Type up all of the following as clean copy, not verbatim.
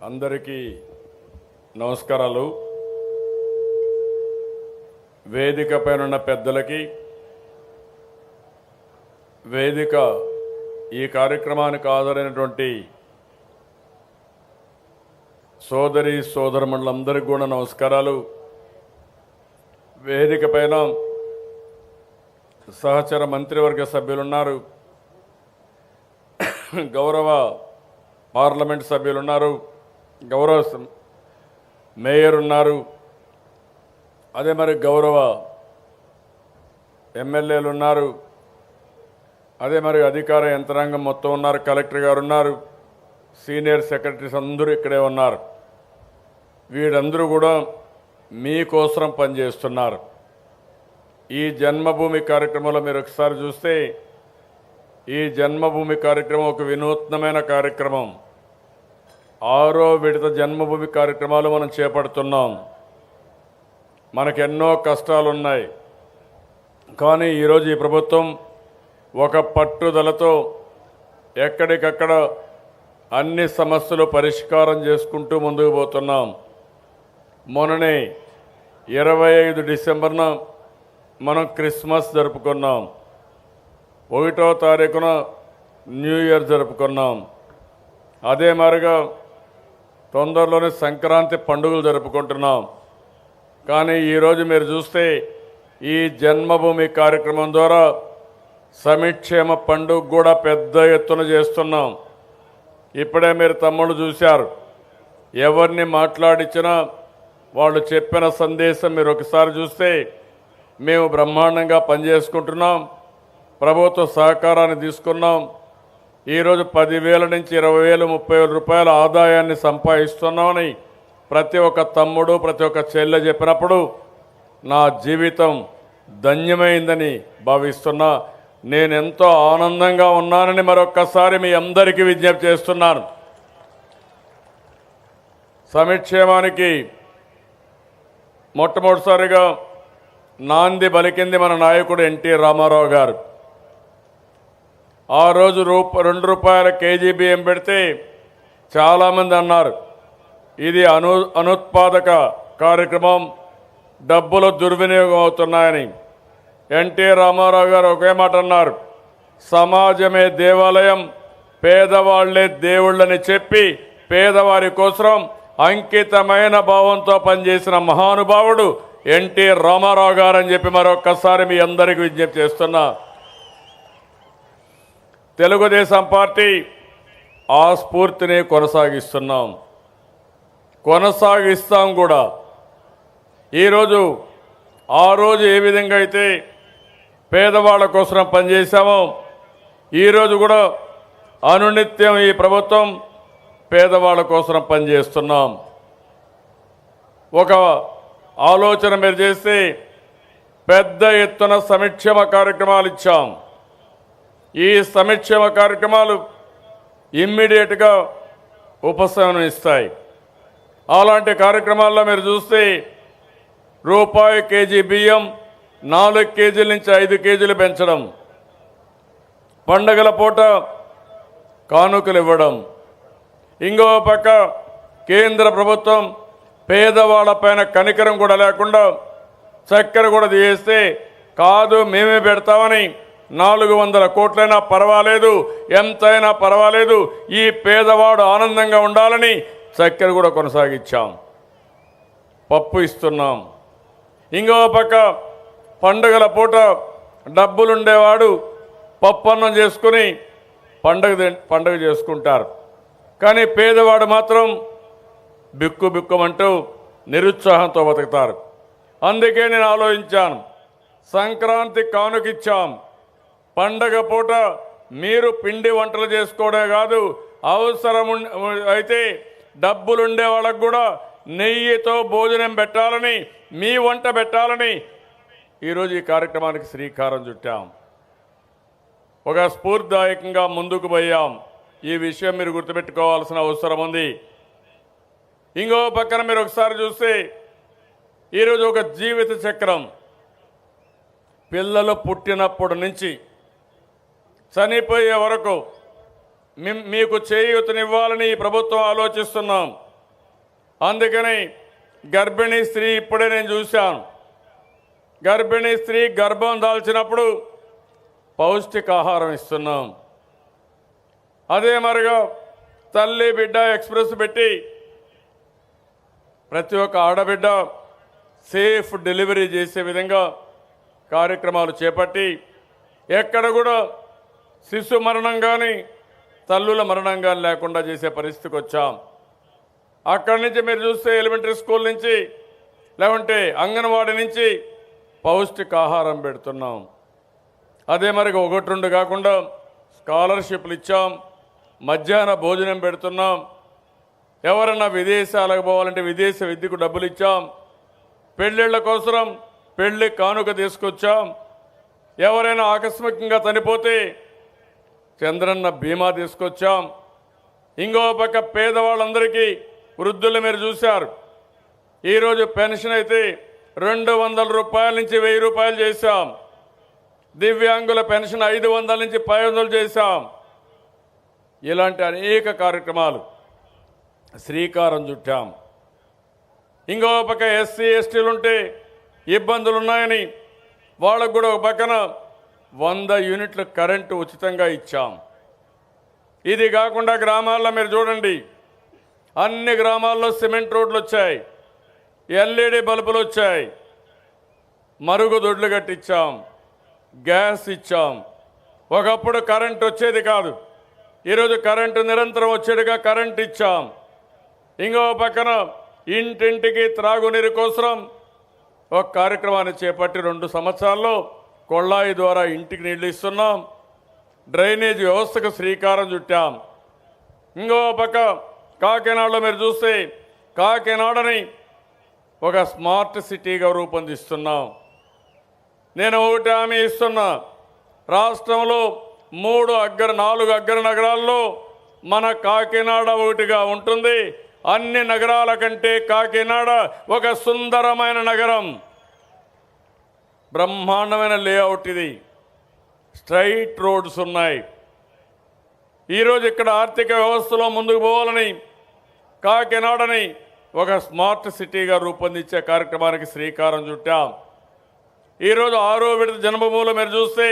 అందరికీ నమస్కారాలు. వేదిక పైన ఉన్న పెద్దలకి, వేదిక ఈ కార్యక్రమానికి హాజరైనటువంటి సోదరి సోదరమణులందరికీ కూడా నమస్కారాలు. వేదిక పైన సహచర మంత్రివర్గ సభ్యులున్నారు, గౌరవ పార్లమెంట్ సభ్యులున్నారు, గౌరవ మేయర్ ఉన్నారు, అదే మరి గౌరవ ఎమ్మెల్యేలు ఉన్నారు, అదే మరి అధికార యంత్రాంగం మొత్తం ఉన్నారు, కలెక్టర్ గారు ఉన్నారు, సీనియర్ సెక్రటరీస్ అందరూ ఇక్కడే ఉన్నారు. వీరందరూ కూడా మీకోసం పనిచేస్తున్నారు. ఈ జన్మభూమి కార్యక్రమంలో మీరు ఒకసారి చూస్తే ఈ జన్మభూమి కార్యక్రమం ఒక వినూత్నమైన కార్యక్రమం. 6వ విడత జన్మభూమి కార్యక్రమాలు మనం చేపడుతున్నాం. మనకెన్నో కష్టాలు ఉన్నాయి, కానీ ఈరోజు ఈ ప్రభుత్వం ఒక పట్టుదలతో ఎక్కడికక్కడ అన్ని సమస్యలు పరిష్కారం చేసుకుంటూ ముందుకు పోతున్నాం. మొన్ననే 25 డిసెంబర్న మనం క్రిస్మస్ జరుపుకున్నాం, 1వ తారీఖున న్యూ ఇయర్ జరుపుకున్నాం. అదే మాదిరిగా తొందరలోనే సంక్రాంతి పండుగలు జరుపుకుంటున్నాం. కానీ ఈరోజు మీరు చూస్తే ఈ జన్మభూమి కార్యక్రమం ద్వారా సమిక్షేమ పండుగ కూడా పెద్ద ఎత్తున చేస్తున్నాం. ఇప్పుడే మీరు తమ్ముళ్ళు చూశారు, ఎవరిని మాట్లాడించినా వాళ్ళు చెప్పిన సందేశం మీరు ఒకసారి చూస్తే మేము బ్రహ్మాండంగా పనిచేసుకుంటున్నాం, ప్రభుత్వ సహకారాన్ని తీసుకున్నాం. ఈరోజు 10,000 నుంచి 20,000, 30,000 రూపాయల ఆదాయాన్ని సంపాదిస్తున్నామని ప్రతి ఒక్క తమ్ముడు, ప్రతి ఒక్క చెల్లె చెప్పినప్పుడు నా జీవితం ధన్యమైందని భావిస్తున్నా. నేనెంతో ఆనందంగా ఉన్నానని మరొక్కసారి మీ అందరికీ విజ్ఞప్తి చేస్తున్నాను. సంక్షేమానికి మొట్టమొదటిసారిగా నాంది పలికింది మన నాయకుడు ఎన్టీ రామారావు గారు. ఆ రోజు 2 రూపాయల కేజీ బియ్యం పెడితే చాలామంది అన్నారు ఇది అనుత్పాదక కార్యక్రమం, డబ్బులు దుర్వినియోగం అవుతున్నాయని. ఎన్టీ రామారావు గారు ఒకే మాట అన్నారు, సమాజమే దేవాలయం, పేదవాళ్లే దేవుళ్ళని చెప్పి పేదవారి కోసం అంకితమైన భావంతో పనిచేసిన మహానుభావుడు ఎన్టీ రామారావు గారు అని చెప్పి మరొక్కసారి మీ అందరికీ విజ్ఞప్తి చేస్తున్నా. తెలుగుదేశం పార్టీ ఆ స్ఫూర్తిని కొనసాగిస్తాం కూడా. ఈరోజు ఆ రోజు ఏ విధంగా అయితే పేదవాళ్ళ కోసం పనిచేశామో ఈరోజు కూడా అనునిత్యం ఈ ప్రభుత్వం పేదవాళ్ళ కోసం పనిచేస్తున్నాం. ఒక ఆలోచన మీరు చేస్తే పెద్ద ఎత్తున సంక్షేమ కార్యక్రమాలు ఇచ్చాం. ఈ సంక్షేమ కార్యక్రమాలు ఇమ్మీడియట్గా ఉపశమనం ఇస్తాయి. అలాంటి కార్యక్రమాల్లో మీరు చూస్తే రూపాయి కేజీ బియ్యం 4 కేజీల నుంచి 5 కేజీలు పెంచడం, పండగల పూట కానుకలు ఇవ్వడం, ఇంకో పక్క కేంద్ర ప్రభుత్వం పేదవాళ్ళపైన కనికరం కూడా లేకుండా చక్కెర కూడా తీసేస్తే కాదు మేమే పెడతామని 400 కోట్లైనా పర్వాలేదు, ఎంతైనా పర్వాలేదు, ఈ పేదవాడు ఆనందంగా ఉండాలని చక్కెర కూడా కొనసాగించాం. పప్పు ఇస్తున్నాం. ఇంకో పక్క పండుగల పూట డబ్బులుండేవాడు పప్పన్నం చేసుకుని పండుగ చేసుకుంటారు, కానీ పేదవాడు మాత్రం బిక్కుమంటూ నిరుత్సాహంతో బతుకుతారు. అందుకే నేను ఆలోచించాను, సంక్రాంతి కానుకిచ్చాం, పండగ పూట మీరు పిండి వంటలు చేసుకోవడమే కాదు, అవసరం అయితే డబ్బులుండే వాళ్ళకు కూడా నెయ్యితో భోజనం పెట్టాలని, మీ వంట పెట్టాలని ఈరోజు ఈ కార్యక్రమానికి శ్రీకారం చుట్టాం. ఒక స్ఫూర్తిదాయకంగా ముందుకు పోయాం. ఈ విషయం మీరు గుర్తుపెట్టుకోవాల్సిన అవసరం ఉంది. ఇంకో పక్కన మీరు ఒకసారి చూస్తే ఈరోజు ఒక జీవిత చక్రం, పిల్లలు పుట్టినప్పటి నుంచి చనిపోయే వరకు మీకు చేయూతనివ్వాలని ఈ ప్రభుత్వం ఆలోచిస్తున్నాం. అందుకని గర్భిణీ స్త్రీ ఇప్పుడే నేను చూశాను. గర్భిణీ స్త్రీ గర్భం దాల్చినప్పుడు పౌష్టికాహారం ఇస్తున్నాం. అదే మరిగా తల్లి బిడ్డ ఎక్స్ప్రెస్ పెట్టి ప్రతి ఒక్క ఆడబిడ్డ సేఫ్ డెలివరీ చేసే విధంగా కార్యక్రమాలు చేపట్టి ఎక్కడ కూడా శిశు మరణం కానీ తల్లుల మరణం కానీ లేకుండా చేసే పరిస్థితికి వచ్చాం. అక్కడి నుంచి మీరు చూస్తే ఎలిమెంటరీ స్కూల్ నుంచి లేకుంటే అంగన్వాడీ నుంచి పౌష్టికాహారం పెడుతున్నాం. అదే మరి 1-2 కాకుండా స్కాలర్షిప్లు ఇచ్చాం, మధ్యాహ్న భోజనం పెడుతున్నాం. ఎవరన్నా విదేశాలకు పోవాలంటే విదేశ విద్యకు డబ్బులు ఇచ్చాం. పెళ్ళిళ్ళ కోసం పెళ్లి కానుక తీసుకొచ్చాం. ఎవరైనా ఆకస్మికంగా చనిపోతే చంద్రన్న బీమా తీసుకొచ్చాం. ఇంకో పక్క పేదవాళ్ళందరికీ వృద్ధులు మీరు చూశారు. ఈరోజు పెన్షన్ అయితే 200 రూపాయల నుంచి 1000 రూపాయలు చేశాం. దివ్యాంగుల పెన్షన్ 500 నుంచి 500 చేశాం. ఇలాంటి అనేక కార్యక్రమాలు శ్రీకారం చుట్టాం. ఇంకో పక్క ఎస్సీ ఎస్టీలు ఉంటే ఇబ్బందులు ఉన్నాయని వాళ్ళకు కూడా ఒక పక్కన 100 యూనిట్ల కరెంటు ఉచితంగా ఇచ్చాం. ఇది కాకుండా గ్రామాల్లో మీరు చూడండి, అన్ని గ్రామాల్లో సిమెంట్ రోడ్లు వచ్చాయి, ఎల్ఈడి బల్బులు వచ్చాయి, మరుగుదొడ్లు కట్టించాం, గ్యాస్ ఇచ్చాం. ఒకప్పుడు కరెంట్ వచ్చేది కాదు, ఈరోజు కరెంటు నిరంతరం వచ్చేట్టుగా కరెంట్ ఇచ్చాం. ఇంకో పక్కన ఇంటింటికి త్రాగునీరు కోసం ఒక కార్యక్రమాన్ని చేపట్టి 2 సంవత్సరాల్లో కొళ్ళాయి ద్వారా ఇంటికి నీళ్లు ఇస్తున్నాం. డ్రైనేజ్ వ్యవస్థకు శ్రీకారం చుట్టాం. ఇంకో పక్క కాకినాడలో మీరు చూస్తే కాకినాడని ఒక స్మార్ట్ సిటీగా రూపొందిస్తున్నాం. నేను ఒకటి హామీ ఇస్తున్నా, రాష్ట్రంలో 4 అగ్ర నగరాల్లో మన కాకినాడ ఒకటిగా ఉంటుంది. అన్ని నగరాల కంటే కాకినాడ ఒక సుందరమైన నగరం, బ్రహ్మాండమైన లేఅవుట్. ఇది స్ట్రైట్ రోడ్స్ ఉన్నాయి. ఈరోజు ఇక్కడ ఆర్థిక వ్యవస్థలో ముందుకు పోవాలని కాకినాడని ఒక స్మార్ట్ సిటీగా రూపొందించే కార్యక్రమానికి శ్రీకారం చుట్టాం. ఈరోజు 6వ విడత జన్మభూమిలో మీరు చూస్తే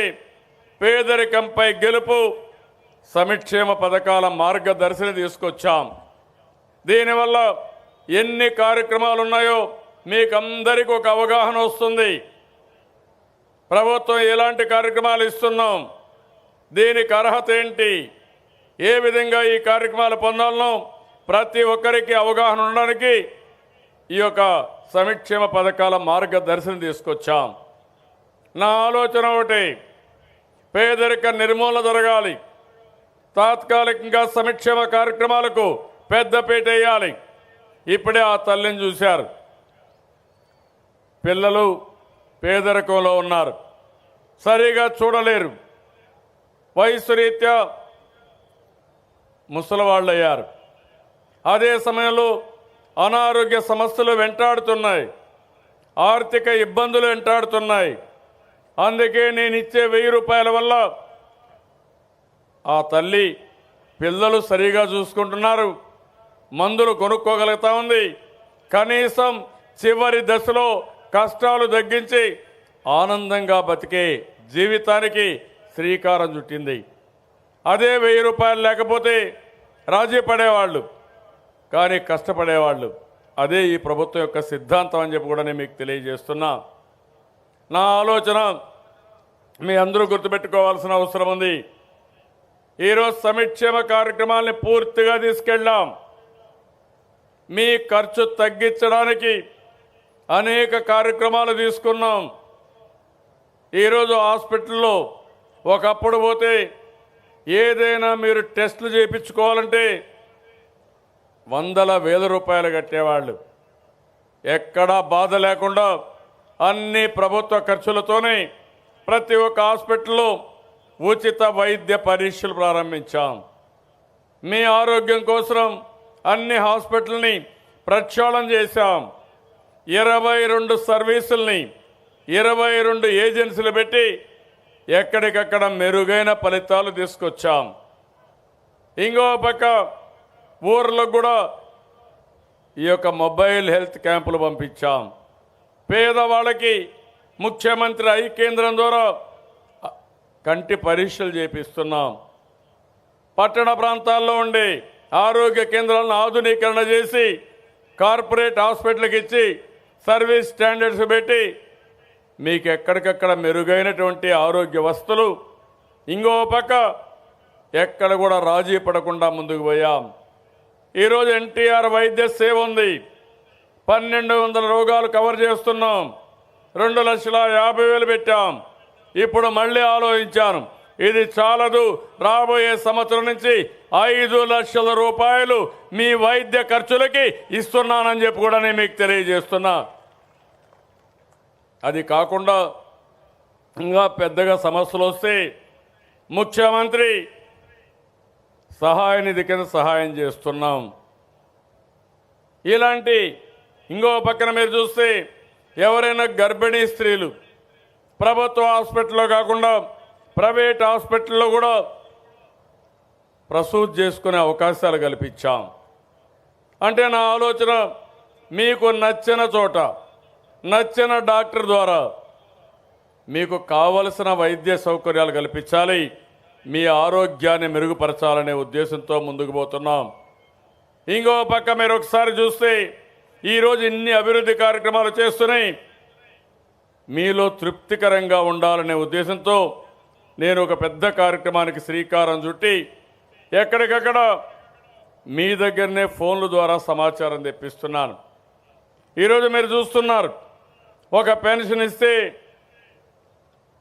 పేదరికంపై గెలుపు సంక్షేమ పథకాల మార్గదర్శిని తీసుకొచ్చాం. దీనివల్ల ఎన్ని కార్యక్రమాలు ఉన్నాయో మీకందరికీ ఒక అవగాహన వస్తుంది. ప్రభుత్వం ఎలాంటి కార్యక్రమాలు ఇస్తున్నాం, దీనికి అర్హత ఏంటి, ఏ విధంగా ఈ కార్యక్రమాలు పొందాలనో ప్రతి ఒక్కరికి అవగాహన ఉండడానికి ఈ యొక్క సంక్షేమ పథకాల మార్గదర్శనం తీసుకొచ్చాం. నా ఆలోచన ఒకటి, పేదరిక నిర్మూలన జరగాలి. తాత్కాలికంగా సంక్షేమ కార్యక్రమాలకు పెద్దపీట వేయాలి. ఇప్పుడే ఆ తల్లిని చూశారు, పిల్లలు పేదరికంలో ఉన్నారు, సరిగా చూడలేరు, వయసు రీత్యా ముసలివాళ్ళు అయ్యారు. అదే సమయంలో అనారోగ్య సమస్యలు వెంటాడుతున్నాయి, ఆర్థిక ఇబ్బందులు వెంటాడుతున్నాయి. అందుకే నేను ఇచ్చే 1000 రూపాయల వల్ల ఆ తల్లి పిల్లలు సరిగా చూసుకుంటున్నారు, మందులు కొనుక్కోగలుగుతా ఉంది, కనీసం చివరి దశలో కష్టాలు తగ్గించి ఆనందంగా బతికే జీవితానికి శ్రీకారం చుట్టింది. అదే 1000 రూపాయలు లేకపోతే రాజీ పడేవాళ్ళు, కానీ కష్టపడేవాళ్ళు. అదే ఈ ప్రభుత్వం యొక్క సిద్ధాంతం అని చెప్పి కూడా నేను మీకు తెలియజేస్తున్నా. నా ఆలోచన మీ అందరూ గుర్తుపెట్టుకోవాల్సిన అవసరం ఉంది. ఈరోజు సంక్షేమ కార్యక్రమాలని పూర్తిగా తీసుకెళ్ళాం. మీ ఖర్చు తగ్గించడానికి అనేక కార్యక్రమాలు తీసుకున్నాం. ఈరోజు హాస్పిటల్లో ఒకప్పుడు పోతే ఏదైనా మీరు టెస్టులు చేయించుకోవాలంటే 100,000 రూపాయలు కట్టేవాళ్ళు. ఎక్కడా బాధ లేకుండా అన్ని ప్రభుత్వ ఖర్చులతోనే ప్రతి ఒక్క హాస్పిటల్లో ఉచిత వైద్య పరీక్షలు ప్రారంభించాం. మీ ఆరోగ్యం కోసం అన్ని హాస్పిటల్ని ప్రక్షాళన చేశాం. 22 సర్వీసుల్ని 22 ఏజెన్సీలు పెట్టి ఎక్కడికక్కడ మెరుగైన ఫలితాలు తీసుకొచ్చాం. ఇంకో పక్క ఊర్లకు కూడా ఈ యొక్క మొబైల్ హెల్త్ క్యాంపులు పంపించాం. పేదవాళ్ళకి ముఖ్యమంత్రి ఐ కేంద్రం ద్వారా కంటి పరీక్షలు చేపిస్తున్నాం. పట్టణ ప్రాంతాల్లో ఉండే ఆరోగ్య కేంద్రాలను ఆధునీకరణ చేసి కార్పొరేట్ హాస్పిటల్కి ఇచ్చి సర్వీస్ స్టాండర్డ్స్ పెట్టి మీకు ఎక్కడికక్కడ మెరుగైనటువంటి ఆరోగ్య వసతులు, ఇంకో పక్క ఎక్కడ కూడా రాజీ పడకుండా ముందుకు పోయాం. ఈరోజు ఎన్టీఆర్ వైద్య సేవ ఉంది. 1200 రోగాలు కవర్ చేస్తున్నాం. 2,50,000 పెట్టాం. ఇప్పుడు మళ్ళీ ఆలోచించాను, ఇది చాలదు, రాబోయే సంవత్సరం నుంచి 5 లక్షల రూపాయలు మీ వైద్య ఖర్చులకి ఇస్తున్నానని చెప్పి కూడా నేను మీకు తెలియజేస్తున్నా. అది కాకుండా ఇంకా పెద్దగా సమస్యలు వస్తే ముఖ్యమంత్రి సహాయ నిధి కింద సహాయం చేస్తున్నాం. ఇలాంటి ఇంకో పక్కన మీరు చూస్తే ఎవరైనా గర్భిణీ స్త్రీలు ప్రభుత్వ హాస్పిటల్లో కాకుండా ప్రైవేట్ హాస్పిటల్లో కూడా ప్రసూతి చేసుకునే అవకాశాలు కల్పించాం. అంటే నా ఆలోచన, మీకు నచ్చిన చోట నచ్చిన డాక్టర్ ద్వారా మీకు కావలసిన వైద్య సౌకర్యాలు కల్పించాలి, మీ ఆరోగ్యాన్ని మెరుగుపరచాలనే ఉద్దేశంతో ముందుకు పోతున్నాం. ఇంకో పక్క మీరు ఒకసారి చూస్తే ఈరోజు ఇన్ని అభివృద్ధి కార్యక్రమాలు చేస్తున్నాయి, మీలో తృప్తికరంగా ఉండాలనే ఉద్దేశంతో నేను ఒక పెద్ద కార్యక్రమానికి శ్రీకారం చుట్టి ఎక్కడికక్కడ మీ దగ్గరనే ఫోన్ల ద్వారా సమాచారం తెప్పిస్తున్నాను. ఈరోజు మీరు చూస్తున్నారు, ఒక పెన్షన్ ఇస్తే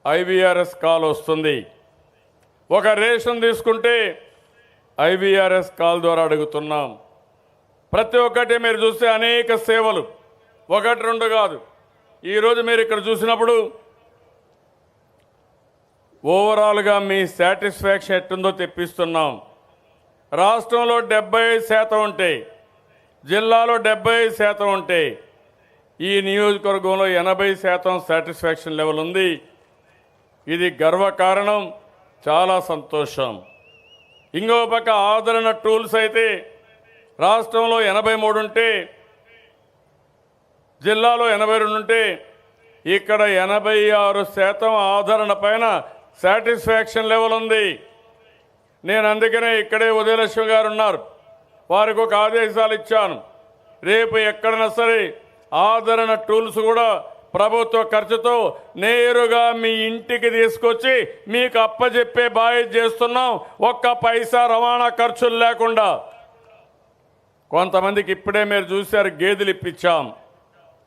ఐవీఆర్ఎస్ కాల్ వస్తుంది. ఒక రేషన్ తీసుకుంటే ఐవీఆర్ఎస్ కాల్ ద్వారా అడుగుతున్నాం. ప్రతి ఒక్కటి మీరు చూస్తే అనేక సేవలు, 1-2 కాదు. ఈరోజు మీరు ఇక్కడ చూసినప్పుడు ఓవరాల్గా మీ సాటిస్ఫాక్షన్ ఎట్టుందో తెప్పిస్తున్నాం. రాష్ట్రంలో 75% ఉంటే, జిల్లాలో 75% ఉంటే, ఈ నియోజకవర్గంలో 80% సాటిస్ఫాక్షన్ లెవెల్ ఉంది. ఇది గర్వకారణం, చాలా సంతోషం. ఇంకో పక్క ఆదరణ టూల్స్ అయితే రాష్ట్రంలో 83 ఉంటే, జిల్లాలో 82 ఉంటే, ఇక్కడ 86% ఆదరణ పైన సాటిస్ఫాక్షన్ లెవెల్ ఉంది. నేను అందుకనే ఇక్కడే ఉదయలక్ష్మి గారు ఉన్నారు, వారికి ఒక ఆదేశాలు ఇచ్చాను. రేపు ఎక్కడైనా సరే ఆదరణ టూల్స్ కూడా ప్రభుత్వ ఖర్చుతో నేరుగా మీ ఇంటికి తీసుకొచ్చి మీకు అప్పచెప్పే బాధ్యత చేస్తున్నాం. ఒక్క పైసా రవాణా ఖర్చులు లేకుండా. కొంతమందికి ఇప్పుడే మీరు చూశారు, గేదెలు ఇప్పించాం,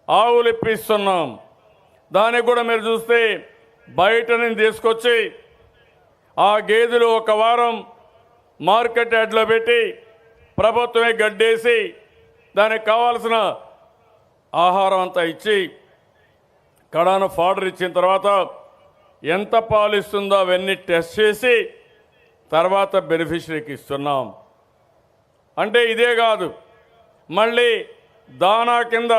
ఆవులు ఇప్పిస్తున్నాం. దానికి కూడా మీరు చూస్తే బయట నుంచి తీసుకొచ్చి ఆ గేదెలు ఒక వారం మార్కెట్ యార్డ్లో పెట్టి ప్రభుత్వమే గడ్డేసి దానికి కావాల్సిన ఆహారం అంతా ఇచ్చి కడాను ఫాడర్ ఇచ్చిన తర్వాత ఎంత పాలు ఇస్తుందో అవన్నీ టెస్ట్ చేసి తర్వాత బెనిఫిషరీకి ఇస్తున్నాం. అంటే ఇదే కాదు, మళ్ళీ దానా కింద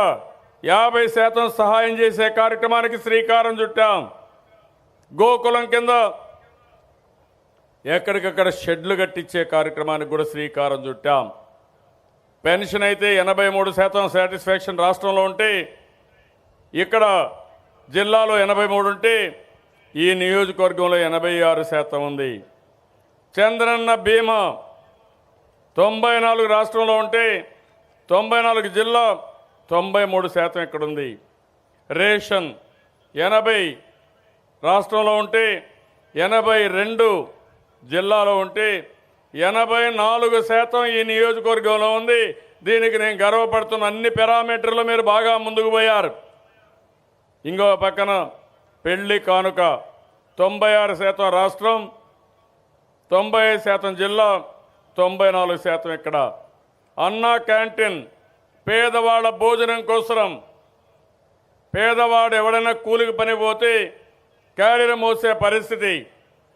50% సహాయం చేసే కార్యక్రమానికి శ్రీకారం చుట్టాం. గోకులం కింద ఎక్కడికక్కడ షెడ్లు కట్టించే కార్యక్రమానికి కూడా శ్రీకారం చుట్టాం. పెన్షన్ అయితే 83% సాటిస్ఫాక్షన్ రాష్ట్రంలో ఉంటే, ఇక్కడ జిల్లాలో 83 ఉంటే, ఈ నియోజకవర్గంలో 86% ఉంది. చంద్రన్న బీమా 94 రాష్ట్రంలో ఉంటే 94 జిల్లా, 93% ఇక్కడ ఉంది. రేషన్ 80 రాష్ట్రంలో ఉంటే 82 జిల్లాలో ఉంటే 84% ఈ నియోజకవర్గంలో ఉంది. దీనికి నేను గర్వపడుతున్న అన్ని పారామీటర్లు మీరు బాగా ముందుకు పోయారు. ఇంకో పక్కన పెళ్లి కానుక 96% రాష్ట్రం, 90% జిల్లా, 94% ఇక్కడ. అన్నా క్యాంటీన్ పేదవాళ్ళ భోజనం కోసం, పేదవాడు ఎవడైనా కూలికి పని పోతే క్యారీర్ మోసే పరిస్థితి.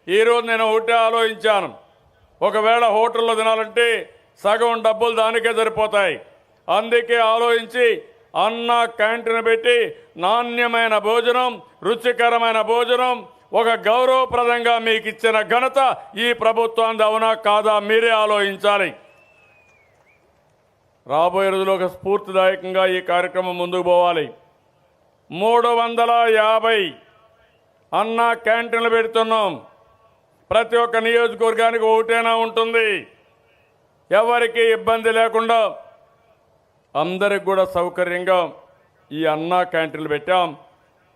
ఈరోజు నేను ఒకటే ఆలోచించాను, ఒకవేళ హోటల్లో తినాలంటే సగం డబ్బులు దానికే సరిపోతాయి. అందుకే ఆలోచించి అన్నా క్యాంటీన్ పెట్టి నాణ్యమైన భోజనం, రుచికరమైన భోజనం ఒక గౌరవప్రదంగా మీకు ఇచ్చిన ఘనత ఈ ప్రభుత్వానికి అవునా కాదా మీరే ఆలోచించాలి. రాబోయే రోజుల్లో ఒక స్ఫూర్తిదాయకంగా ఈ కార్యక్రమం ముందుకు పోవాలి. 350 అన్నా క్యాంటీన్లు పెడుతున్నాం. ప్రతి ఒక్క నియోజకవర్గానికి ఒకటైనా ఉంటుంది. ఎవరికి ఇబ్బంది లేకుండా అందరికి కూడా సౌకర్యంగా ఈ అన్నా క్యాంటీన్లు పెట్టాం.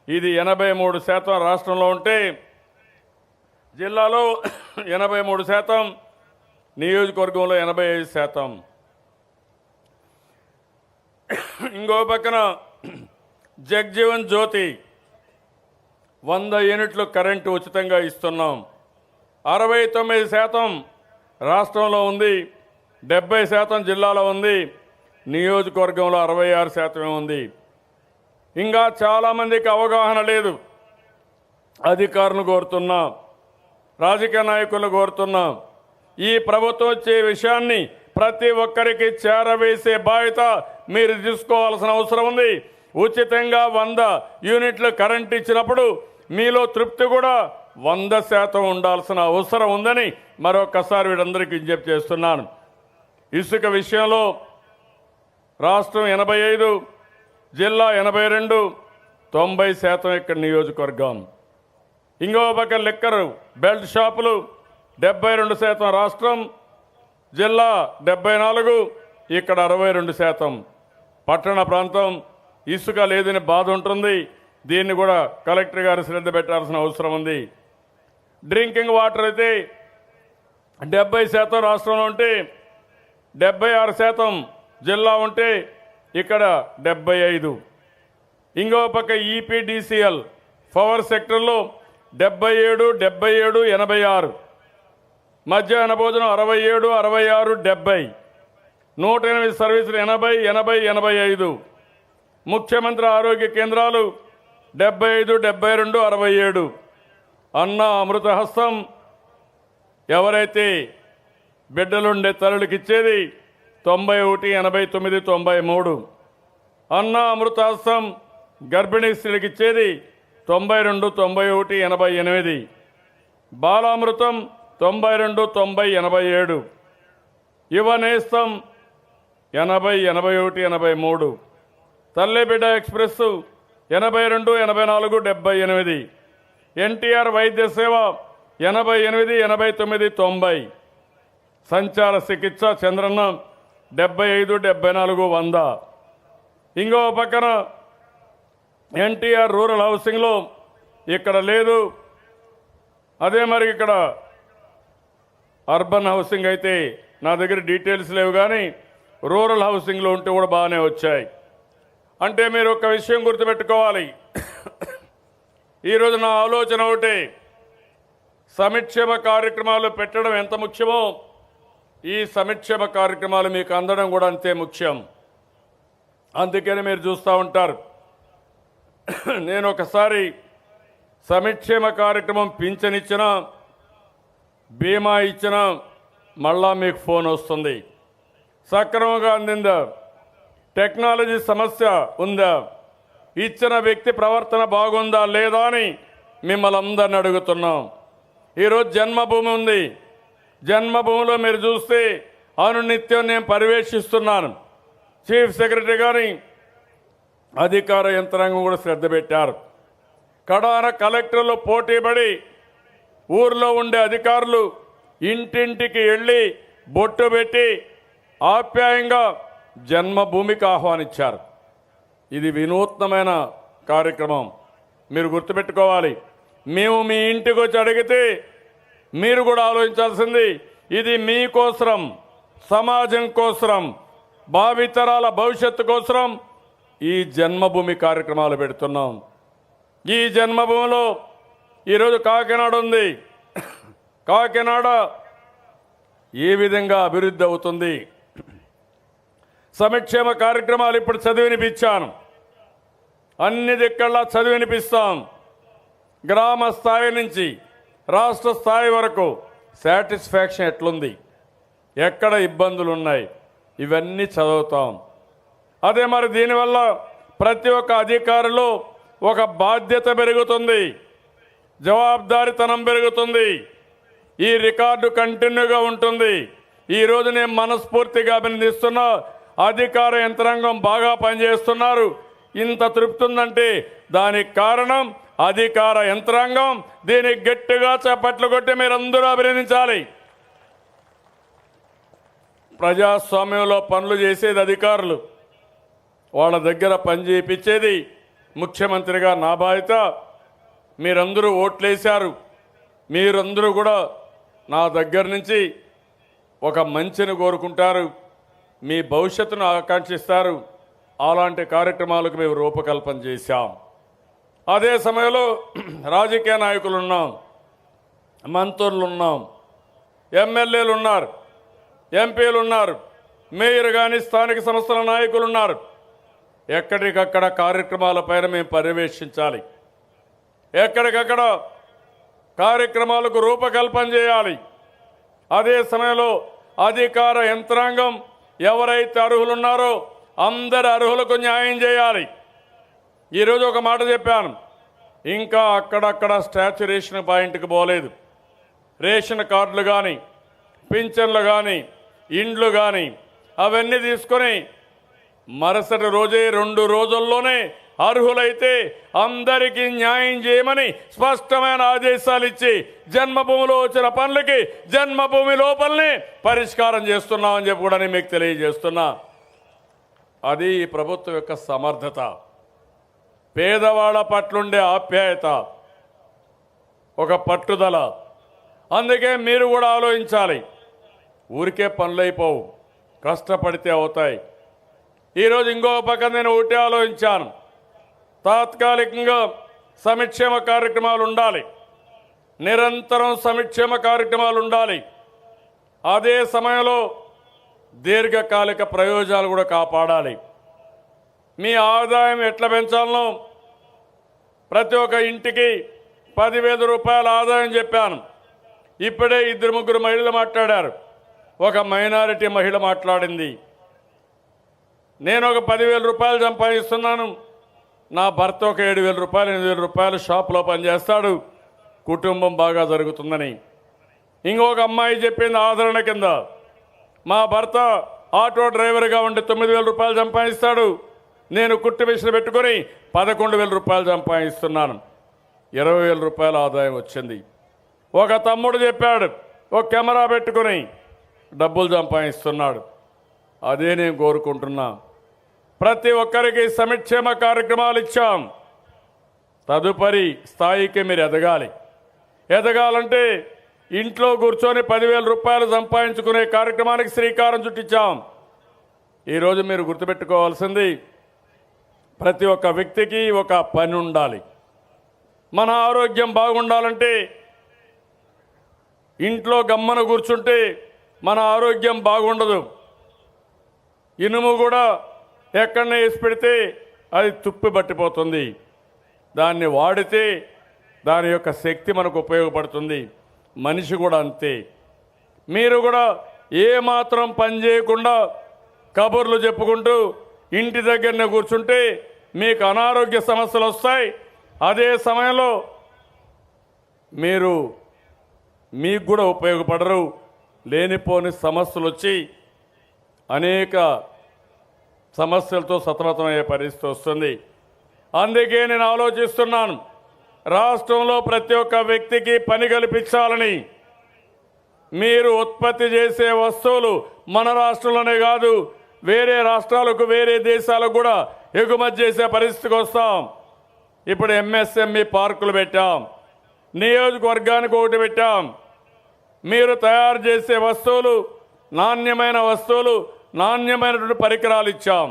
ఇది 83% రాష్ట్రంలో ఉంటే జిల్లాలో 83%, నియోజకవర్గంలో 85%. ఇంకో పక్కన జగ్జీవన్ జ్యోతి 100 యూనిట్లు కరెంటు ఉచితంగా ఇస్తున్నాం. 69% రాష్ట్రంలో ఉంది, 70% జిల్లాలో ఉంది, నియోజకవర్గంలో 66% ఉంది. ఇంకా చాలామందికి అవగాహన లేదు. అధికారులను కోరుతున్నా, రాజకీయ నాయకులను కోరుతున్నా, ఈ ప్రభుత్వం వచ్చే విషయాన్ని ప్రతి ఒక్కరికి చేరవేసే బాధ్యత మీరు తీసుకోవాల్సిన అవసరం ఉంది. ఉచితంగా 100 యూనిట్లు కరెంట్ ఇచ్చినప్పుడు మీలో తృప్తి కూడా 100% ఉండాల్సిన అవసరం ఉందని మరొకసారి వీరందరికీ విజ్ఞప్తి చేస్తున్నాను. ఇసుక విషయంలో రాష్ట్రం 85, జిల్లా 82, 90% ఇక్కడ నియోజకవర్గం. ఇంకో పక్క లిక్కర్ బెల్ట్ షాపులు 72% రాష్ట్రం, జిల్లా 74, ఇక్కడ 62%. పట్టణ ప్రాంతం ఇసుక లేదని బాధ ఉంటుంది. దీన్ని కూడా కలెక్టర్ గారు శ్రద్ధ పెట్టాల్సిన అవసరం ఉంది. డ్రింకింగ్ వాటర్ అయితే 70% రాష్ట్రంలో ఉంటే 76% జిల్లా ఉంటే ఇక్కడ 75. ఇంకో పక్క ఈపీడీసీఎల్ పవర్ సెక్టర్లో 77, 77, 86. మధ్యాహ్న భోజనం 67, 66, 70. 108 సర్వీసులు 80, 80, 85. ముఖ్యమంత్రి ఆరోగ్య కేంద్రాలు 75, 72, 67. అన్న అమృతహస్తం ఎవరైతే బిడ్డలుండే తల్లులకు ఇచ్చేది 91, 89, 93. అన్న అమృతహస్తం గర్భిణీ స్త్రీలకు ఇచ్చేది 92, 91, 88. బాలామృతం 92, 90, 87. యువనేస్తం 80, 81, 83. తల్లి బిడ్డ ఎక్స్ప్రెస్ 82, 84, 78. ఎన్టీఆర్ వైద్య సేవ 88, 89, 90. సంచార చికిత్స చంద్రన్న 75, 74, 100. ఇంకో పక్కన ఎన్టీఆర్ రూరల్ హౌసింగ్లో ఇక్కడ లేదు. అదే మరి ఇక్కడ అర్బన్ హౌసింగ్ అయితే నా దగ్గర డీటెయిల్స్ లేవు, కానీ రూరల్ హౌసింగ్లో ఉంటే కూడా బాగానే వచ్చాయి. అంటే మీరు ఒక విషయం గుర్తుపెట్టుకోవాలి. ఈరోజు నా ఆలోచన ఒకటి, సంక్షేమ కార్యక్రమాలు పెట్టడం ఎంత ముఖ్యమో ఈ సంక్షేమ కార్యక్రమాలు మీకు అందడం కూడా అంతే ముఖ్యం. అందుకని మీరు చూస్తూ ఉంటారు. నేను ఒకసారి సంక్షేమ కార్యక్రమం పింఛన్ ఇచ్చినా, బీమా ఇచ్చినా మళ్ళా మీకు ఫోన్ వస్తుంది. సక్రమంగా అందిందా, టెక్నాలజీ సమస్య ఉందా, ఇచ్చిన వ్యక్తి ప్రవర్తన బాగుందా లేదా అని మిమ్మల్ని అందరిని అడుగుతున్నాం. ఈరోజు జన్మభూమి ఉంది. జన్మభూమిలో మీరు చూస్తే అనునిత్యం నేను పర్యవేక్షిస్తున్నాను. చీఫ్ సెక్రటరీ గారి అధికార యంత్రాంగం కూడా శ్రద్ధ పెట్టారు. కడాన కలెక్టర్లు పోటీపడి ఊర్లో ఉండే అధికారులు ఇంటింటికి వెళ్ళి బొట్టు పెట్టి ఆప్యాయంగా జన్మభూమికి ఆహ్వానించారు. ఇది వినూత్నమైన కార్యక్రమం. మీరు గుర్తుపెట్టుకోవాలి. మేము మీ ఇంటికి వచ్చి అడిగితే మీరు కూడా ఆలోచించాల్సింది, ఇది మీకోసరం, సమాజం కోసరం, భావితరాల భవిష్యత్తు కోసరం ఈ జన్మభూమి కార్యక్రమాలు పెడుతున్నాం. ఈ జన్మభూమిలో ఈరోజు కాకినాడ ఉంది. కాకినాడ ఏ విధంగా అభివృద్ధి అవుతుంది, సంక్షేమ కార్యక్రమాలు ఇప్పుడు చదివినిపించాను. అన్ని దిక్కల్లా చదివినిపిస్తాం. గ్రామ స్థాయి నుంచి రాష్ట్ర స్థాయి వరకు సాటిస్ఫాక్షన్ ఎట్లుంది, ఎక్కడ ఇబ్బందులు ఉన్నాయి, ఇవన్నీ చదువుతాం. అదే మరి దీనివల్ల ప్రతి ఒక్క అధికారిలో ఒక బాధ్యత పెరుగుతుంది, జవాబుదారీతనం పెరుగుతుంది. ఈ రికార్డు కంటిన్యూగా ఉంటుంది. ఈరోజు నేను మనస్ఫూర్తిగా అభినందిస్తున్నా అధికార యంత్రాంగం బాగా పనిచేస్తున్నారు. ఇంత తృప్తి ఉందంటే దానికి కారణం అధికార యంత్రాంగం. దీనికి గట్టిగా చప్పట్లు కొట్టి మీరందరూ అభినందించాలి. ప్రజాస్వామ్యంలో పనులు చేసేది అధికారులు, వాళ్ళ దగ్గర పని చేయించేది ముఖ్యమంత్రిగా నా బాధ్యత. మీరందరూ ఓట్లేశారు, మీరందరూ కూడా నా దగ్గర నుంచి ఒక మంచిని కోరుకుంటారు, మీ భవిష్యత్తును ఆకాంక్షిస్తారు. అలాంటి కార్యక్రమాలకు మేము రూపకల్పన చేశాం. అదే సమయంలో రాజకీయ నాయకులు ఉన్నాం, మంత్రులు ఉన్నాం, ఎమ్మెల్యేలు ఉన్నారు, ఎంపీలు ఉన్నారు, మేయర్ కానీ స్థానిక సంస్థల నాయకులు ఉన్నారు. ఎక్కడికక్కడ కార్యక్రమాలపైన మేము పర్యవేక్షించాలి, ఎక్కడికక్కడ కార్యక్రమాలకు రూపకల్పన చేయాలి. అదే సమయంలో అధికార యంత్రాంగం ఎవరైతే అర్హులున్నారో అందరి అర్హులకు న్యాయం చేయాలి. ఈరోజు ఒక మాట చెప్పాను, ఇంకా అక్కడక్కడ స్టాచ్యురేషన్ పాయింట్కి పోలేదు. రేషన్ కార్డులు కానీ, పింఛన్లు కానీ, ఇండ్లు కానీ అవన్నీ తీసుకొని మరుసటి రోజే 2 రోజుల్లోనే అర్హులైతే అందరికీ న్యాయం చేయమని స్పష్టమైన ఆదేశాలు ఇచ్చి జన్మభూమిలో వచ్చిన పనులకి జన్మభూమి లోపలనే పరిష్కారం చేస్తున్నామని చెప్పి కూడా నేను మీకు తెలియజేస్తున్నా. అది ఈ ప్రభుత్వం యొక్క సమర్థత, పేదవాళ్ళ పట్లుండే ఆప్యాయత, ఒక పట్టుదల. అందుకే మీరు కూడా ఆలోచించాలి. ఊరికే పనులైపోవు, కష్టపడితే అవుతాయి. ఈరోజు ఇంకో పక్క నేను ఒకటి ఆలోచించాను, తాత్కాలికంగా సంక్షేమ కార్యక్రమాలు ఉండాలి, నిరంతరం సంక్షేమ కార్యక్రమాలు ఉండాలి. అదే సమయంలో దీర్ఘకాలిక ప్రయోజనాలు కూడా కాపాడాలి. మీ ఆదాయం ఎట్లా పెంచాలనో ప్రతి ఒక్క ఇంటికి 10,000 రూపాయల ఆదాయం చెప్పాను. ఇప్పుడే 2-3 మహిళలు మాట్లాడారు, ఒక మైనారిటీ మహిళ మాట్లాడింది. నేను ఒక 10,000 రూపాయలు సంపాదిస్తున్నాను, నా భర్త ఒక 7,000 రూపాయలు 8,000 రూపాయలు షాప్లో పనిచేస్తాడు, కుటుంబం బాగా జరుగుతుందని. ఇంకొక అమ్మాయి చెప్పింది ఆదరణ కింద, మా భర్త ఆటో డ్రైవర్గా ఉండి 9,000 రూపాయలు సంపాదిస్తాడు, నేను కుట్టు మిషన్ పెట్టుకొని 11,000 రూపాయలు సంపాదిస్తున్నాను, 20,000 రూపాయల ఆదాయం వచ్చింది. ఒక తమ్ముడు చెప్పాడు, ఒక కెమెరా పెట్టుకొని డబ్బులు సంపాదిస్తున్నాడు. అదే నేను కోరుకుంటున్నా. ప్రతి ఒక్కరికి సంక్షేమ కార్యక్రమాలు ఇచ్చాం. తదుపరి స్థాయికి మీరు ఎదగాలి. ఎదగాలంటే ఇంట్లో కూర్చొని 10,000 రూపాయలు సంపాదించుకునే కార్యక్రమానికి శ్రీకారం చుట్టించాం. ఈరోజు మీరు గుర్తుపెట్టుకోవాల్సింది, ప్రతి ఒక్క వ్యక్తికి ఒక పని ఉండాలి. మన ఆరోగ్యం బాగుండాలంటే ఇంట్లో గమ్మన కూర్చుంటే మన ఆరోగ్యం బాగుండదు. ఇనుము కూడా ఎక్కడనే వేసి పెడితే అది తుప్పు పట్టిపోతుంది. దాన్ని వాడితే దాని యొక్క శక్తి మనకు ఉపయోగపడుతుంది. మనిషి కూడా అంతే. మీరు కూడా ఏమాత్రం పని చేయకుండా కబుర్లు చెప్పుకుంటూ ఇంటి దగ్గరనే కూర్చుంటే మీకు అనారోగ్య సమస్యలు వస్తాయి. అదే సమయంలో మీకు కూడా ఉపయోగపడరు. లేనిపోని సమస్యలు వచ్చి అనేక సమస్యలతో సతమతమయ్యే పరిస్థితి వస్తుంది. అందుకే నేను ఆలోచిస్తున్నాను, రాష్ట్రంలో ప్రతి ఒక్క వ్యక్తికి పని కల్పించాలని. మీరు ఉత్పత్తి చేసే వస్తువులు మన రాష్ట్రంలోనే కాదు, వేరే రాష్ట్రాలకు, వేరే దేశాలకు కూడా ఎగుమతి చేసే పరిస్థితికి వస్తాం. ఇప్పుడు ఎంఎస్ఎంఈ పార్కులు పెట్టాం, నియోజకవర్గానికి ఒకటి పెట్టాం. మీరు తయారు చేసే వస్తువులు, నాణ్యమైన వస్తువులు, నాణ్యమైనటువంటి పరికరాలు ఇచ్చాం.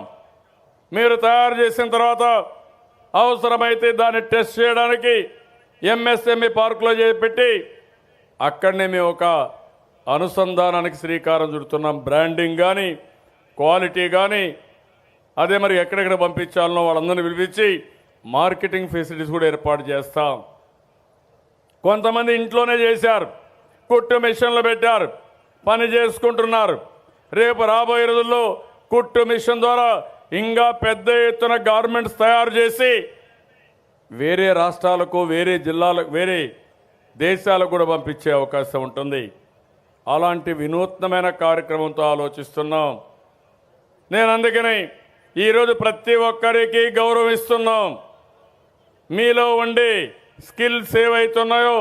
మీరు తయారు చేసిన తర్వాత అవసరమైతే దాన్ని టెస్ట్ చేయడానికి ఎంఎస్ఎంఈ పార్కులో పెట్టి అక్కడనే మేము ఒక అనుసంధానానికి శ్రీకారం చుడుతున్నాం. బ్రాండింగ్ కానీ, క్వాలిటీ కానీ, అదే మరి ఎక్కడెక్కడ పంపించాలనో వాళ్ళందరినీ పిలిపించి మార్కెటింగ్ ఫెసిలిటీస్ కూడా ఏర్పాటు చేస్తాం. కొంతమంది ఇంట్లోనే చేశారు, కుట్టు మిషన్లు పెట్టారు, పని చేసుకుంటున్నారు. రేపు రాబోయే రోజుల్లో కుట్టు మిషన్ ద్వారా ఇంకా పెద్ద ఎత్తున గార్మెంట్స్ తయారు చేసి వేరే రాష్ట్రాలకు, వేరే జిల్లాలకు, వేరే దేశాలకు కూడా పంపించే అవకాశం ఉంటుంది. అలాంటి వినూత్నమైన కార్యక్రమంతో ఆలోచిస్తున్నాం. నేను అందుకని ఈరోజు ప్రతి ఒక్కరికి గౌరవం ఇస్తున్నాం. మీలో ఉండే స్కిల్స్ ఏవైతున్నాయో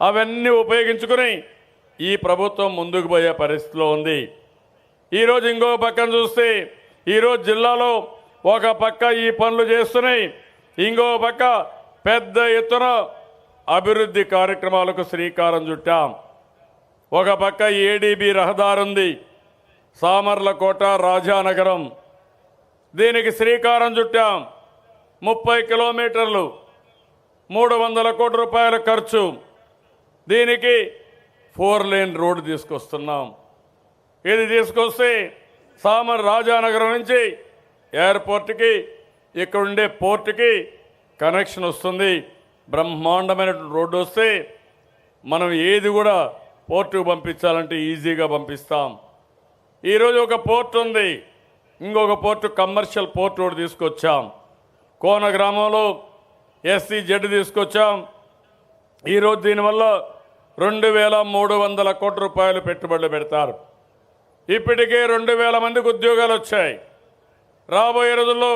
అవన్నీ ఉపయోగించుకుని ఈ ప్రభుత్వం ముందుకు పోయే పరిస్థితిలో ఉంది. ఈరోజు ఇంకో పక్కన చూస్తే ఈరోజు జిల్లాలో ఒక పక్క ఈ పనులు చేస్తున్నాయి, ఇంకో పక్క పెద్ద ఎత్తున అభివృద్ధి కార్యక్రమాలకు శ్రీకారం చుట్టాం. ఒక పక్క ఏడీబీ రహదారి ఉంది, సామర్లకోట రాజానగరం, దీనికి శ్రీకారం చుట్టాం. 30 కిలోమీటర్లు, 300 కోట్ల రూపాయల ఖర్చు. దీనికి 4 లేన్ రోడ్డు తీసుకొస్తున్నాం. ఇది తీసుకొస్తే రాజానగరం నుంచి ఎయిర్పోర్ట్కి, ఇక్కడ ఉండే పోర్టుకి కనెక్షన్ వస్తుంది. బ్రహ్మాండమైన రోడ్డు వస్తే మనం ఏది కూడా పోర్టుకు పంపించాలంటే ఈజీగా పంపిస్తాం. ఈరోజు ఒక పోర్ట్ ఉంది, ఇంకొక పోర్టు కమర్షియల్ పోర్ట్ రోడ్ తీసుకొచ్చాం. కోన గ్రామంలో SEZ తీసుకొచ్చాం. ఈరోజు దీనివల్ల 2300 కోట్ల రూపాయలు పెట్టుబడులు పెడతారు. ఇప్పటికే 2000 మందికి ఉద్యోగాలు వచ్చాయి. రాబోయే రోజుల్లో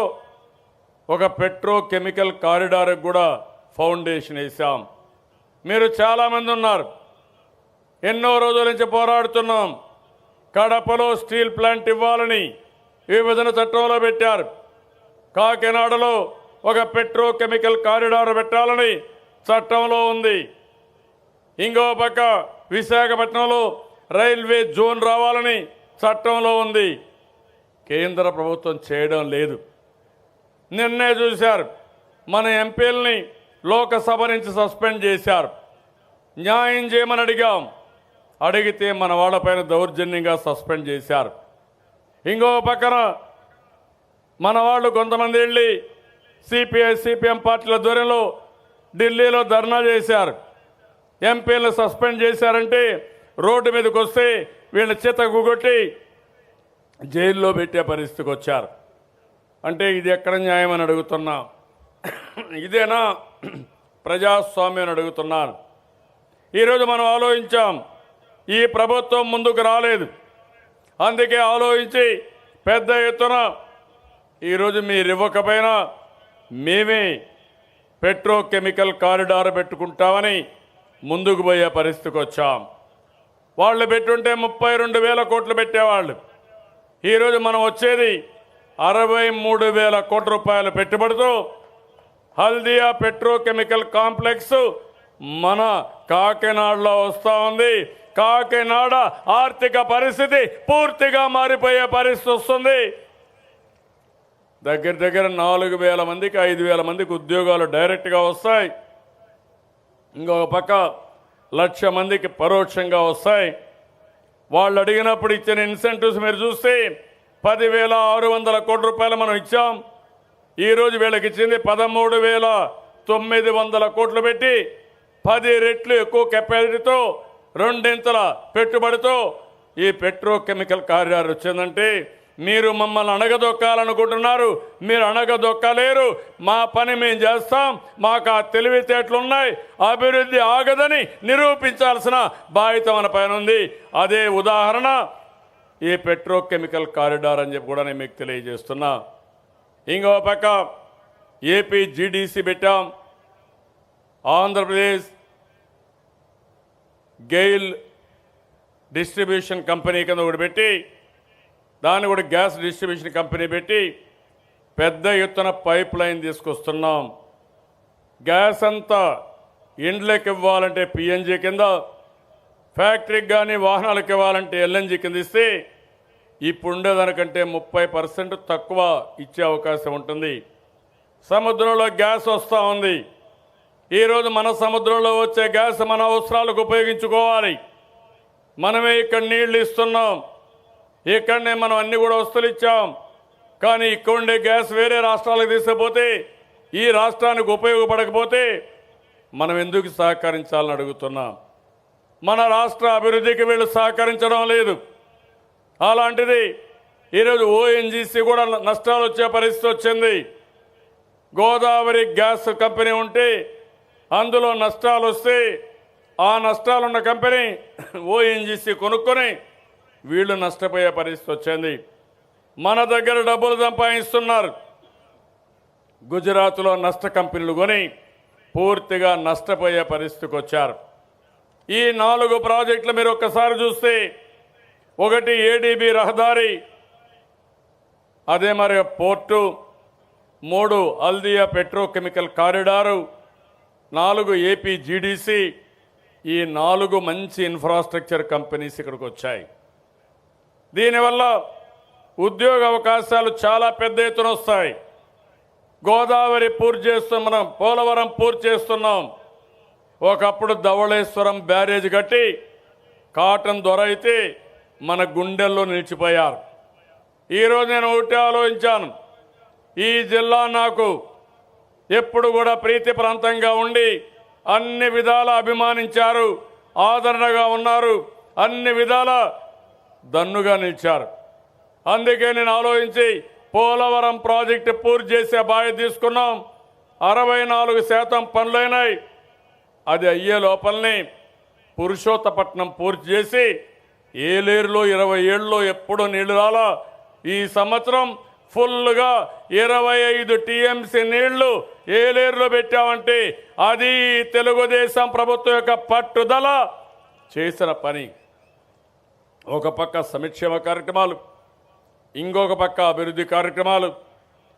ఒక పెట్రోకెమికల్ కారిడార్కి కూడా ఫౌండేషన్ వేసాం. మీరు చాలామంది ఉన్నారు, ఎన్నో రోజుల నుంచి పోరాడుతున్నాం. కడపలో స్టీల్ ప్లాంట్ ఇవ్వాలని విభజన చట్టంలో పెట్టారు. కాకినాడలో ఒక పెట్రోకెమికల్ కారిడార్ పెట్టాలని చట్టంలో ఉంది. ఇంకో పక్క విశాఖపట్నంలో రైల్వే జోన్ రావాలని చట్టంలో ఉంది. కేంద్ర ప్రభుత్వం చేయడం లేదు. నిన్నే చూశారు, మన ఎంపీలని లోకసభ నుంచి సస్పెండ్ చేశారు. న్యాయం చేయమని అడిగితే మన వాళ్ళపైన దౌర్జన్యంగా సస్పెండ్ చేశారు. ఇంకో పక్కన మన వాళ్ళు కొంతమంది వెళ్ళి CPM పార్టీల ధ్వర్యంలో ఢిల్లీలో ధర్నా చేశారు. ఎంపీలను సస్పెండ్ చేశారంటే రోడ్డు మీదకి వస్తే వీళ్ళ చేత గుగొట్టి జైల్లో పెట్టే పరిస్థితికి వచ్చారు. అంటే ఇది ఎక్కడ న్యాయం అని అడుగుతున్నా? ఇదేనా ప్రజాస్వామ్యం అని అడుగుతున్నాను. ఈరోజు మనం ఆలోచించాం, ఈ ప్రభుత్వం ముందుకు రాలేదు. అందుకే ఆలోచించి పెద్ద ఎత్తున ఈరోజు మీరు ఇవ్వకపోయినా మేమే పెట్రోకెమికల్ కారిడార్ పెట్టుకుంటామని ముందుకు పోయే పరిస్థితికి వచ్చాం. వాళ్ళు పెట్టుంటే 32,000 కోట్లు పెట్టేవాళ్ళు. ఈరోజు మనం వచ్చేది 63,000 కోట్ల రూపాయల పెట్టుబడితో హల్దియా పెట్రోకెమికల్ కాంప్లెక్స్ మన కాకినాడలో వస్తూ ఉంది. కాకినాడ ఆర్థిక పరిస్థితి పూర్తిగా మారిపోయే పరిస్థితి వస్తుంది. దగ్గర 4,000 మందికి 5,000 మందికి ఉద్యోగాలు డైరెక్ట్గా వస్తాయి. ఇంకొక పక్క 1,00,000 మందికి పరోక్షంగా వస్తాయి. వాళ్ళు అడిగినప్పుడు ఇచ్చిన ఇన్సెంటివ్స్ మీరు చూస్తే 10,600 కోట్ల రూపాయలు మనం ఇచ్చాం. ఈరోజు వీళ్ళకి ఇచ్చింది 13,900 కోట్లు పెట్టి 10 రెట్లు ఎక్కువ కెపాసిటీతో 2 పెట్టుబడితో ఈ పెట్రోకెమికల్ కారిడార్ వచ్చిందంటే మీరు మమ్మల్ని అణగదొక్కాలనుకుంటున్నారు. మీరు అణగదొక్కలేరు. మా పని మేము చేస్తాం. మాకు ఆ తెలివితేటలున్నాయి. అభివృద్ధి ఆగదని నిరూపించాల్సిన బాధ్యత మన పైన ఉంది. అదే ఉదాహరణ ఈ పెట్రోకెమికల్ కారిడార్ అని చెప్పి కూడా నేను మీకు తెలియజేస్తున్నా. ఇంకో పక్క ఏపీ GDC పెట్టాం. ఆంధ్రప్రదేశ్ గెయిల్ డిస్ట్రిబ్యూషన్ కంపెనీ కింద ఒకటి పెట్టి దాన్ని కూడా గ్యాస్ డిస్ట్రిబ్యూషన్ కంపెనీ పెట్టి పెద్ద ఎత్తున పైప్ లైన్ తీసుకొస్తున్నాం. గ్యాస్ అంతా ఇండ్లకి ఇవ్వాలంటే PNG కింద, ఫ్యాక్టరీకి కానీ వాహనాలకు ఇవ్వాలంటే LNG కింద ఇస్తే ఇప్పుడు ఉండేదానికంటే 30% తక్కువ ఇచ్చే అవకాశం ఉంటుంది. సముద్రంలో గ్యాస్ వస్తూ ఉంది. ఈరోజు మన సముద్రంలో వచ్చే గ్యాస్ మన అవసరాలకు ఉపయోగించుకోవాలి. మనమే ఇక్కడ నీళ్లు ఇస్తున్నాం, ఇక్కడనే మనం అన్ని కూడా వస్తువులు ఇచ్చాం. కానీ ఇక్కడ ఉండే గ్యాస్ వేరే రాష్ట్రాలకు తీసుకుపోతే ఈ రాష్ట్రానికి ఉపయోగపడకపోతే మనం ఎందుకు సహకరించాలని అడుగుతున్నాం. మన రాష్ట్ర అభివృద్ధికి వీళ్ళు సహకరించడం లేదు. అలాంటిది ఈరోజు ONGC కూడా నష్టాలు వచ్చే పరిస్థితి వచ్చింది. గోదావరి గ్యాస్ కంపెనీ ఉంటే అందులో నష్టాలు వస్తే ఆ నష్టాలున్న కంపెనీ ONGC కొనుక్కొని వీళ్ళు నష్టపోయే పరిస్థితి వచ్చింది. మన దగ్గర డబ్బులు సంపాదిస్తున్నారు. గుజరాత్లో నష్ట కంపెనీలు కొని పూర్తిగా నష్టపోయే పరిస్థితికి వచ్చారు. ఈ 4 ప్రాజెక్టులు మీరు ఒక్కసారి చూస్తే, ఒకటి ఏడీబీ రహదారి, అదే మరి port, 3 Haldia petrochemical corridor, 4 AP GDC. ఈ 4 మంచి ఇన్ఫ్రాస్ట్రక్చర్ కంపెనీస్ ఇక్కడికి వచ్చాయి. దీనివల్ల ఉద్యోగ అవకాశాలు చాలా పెద్ద ఎత్తున వస్తాయి. గోదావరి పూర్తి చేస్తున్నాం, పోలవరం పూర్తి చేస్తున్నాం. ఒకప్పుడు ధవళేశ్వరం బ్యారేజ్ కట్టి కాటన్ దొర అయితే మన గుండెల్లో నిలిచిపోయారు. ఈరోజు నేను ఒకటి ఆలోచించాను, ఈ జిల్లా నాకు ఎప్పుడు కూడా ప్రీతి ప్రాంతంగా ఉండి అన్ని విధాల అభిమానించారు, ఆదరణగా ఉన్నారు, అన్ని విధాల దన్నుగా నిలిచారు. అందుకే నేను ఆలోచించి పోలవరం ప్రాజెక్టు పూర్తి చేసే బాధ్యత తీసుకున్నాం. 64% పనులైనాయి. అది అయ్యే లోపలనే పురుషోత్తపట్నం పూర్తి చేసి, ఏలేరులో 20 ఏళ్ళలో ఎప్పుడు నీళ్లు రాలా, ఈ సంవత్సరం ఫుల్గా 25 టీఎంసీ నీళ్లు ఏలేరులో పెట్టామంటే అది తెలుగుదేశం ప్రభుత్వం యొక్క పట్టుదల చేసిన పని. ఒక పక్క సంక్షేమ కార్యక్రమాలు, ఇంకొక పక్క అభివృద్ధి కార్యక్రమాలు,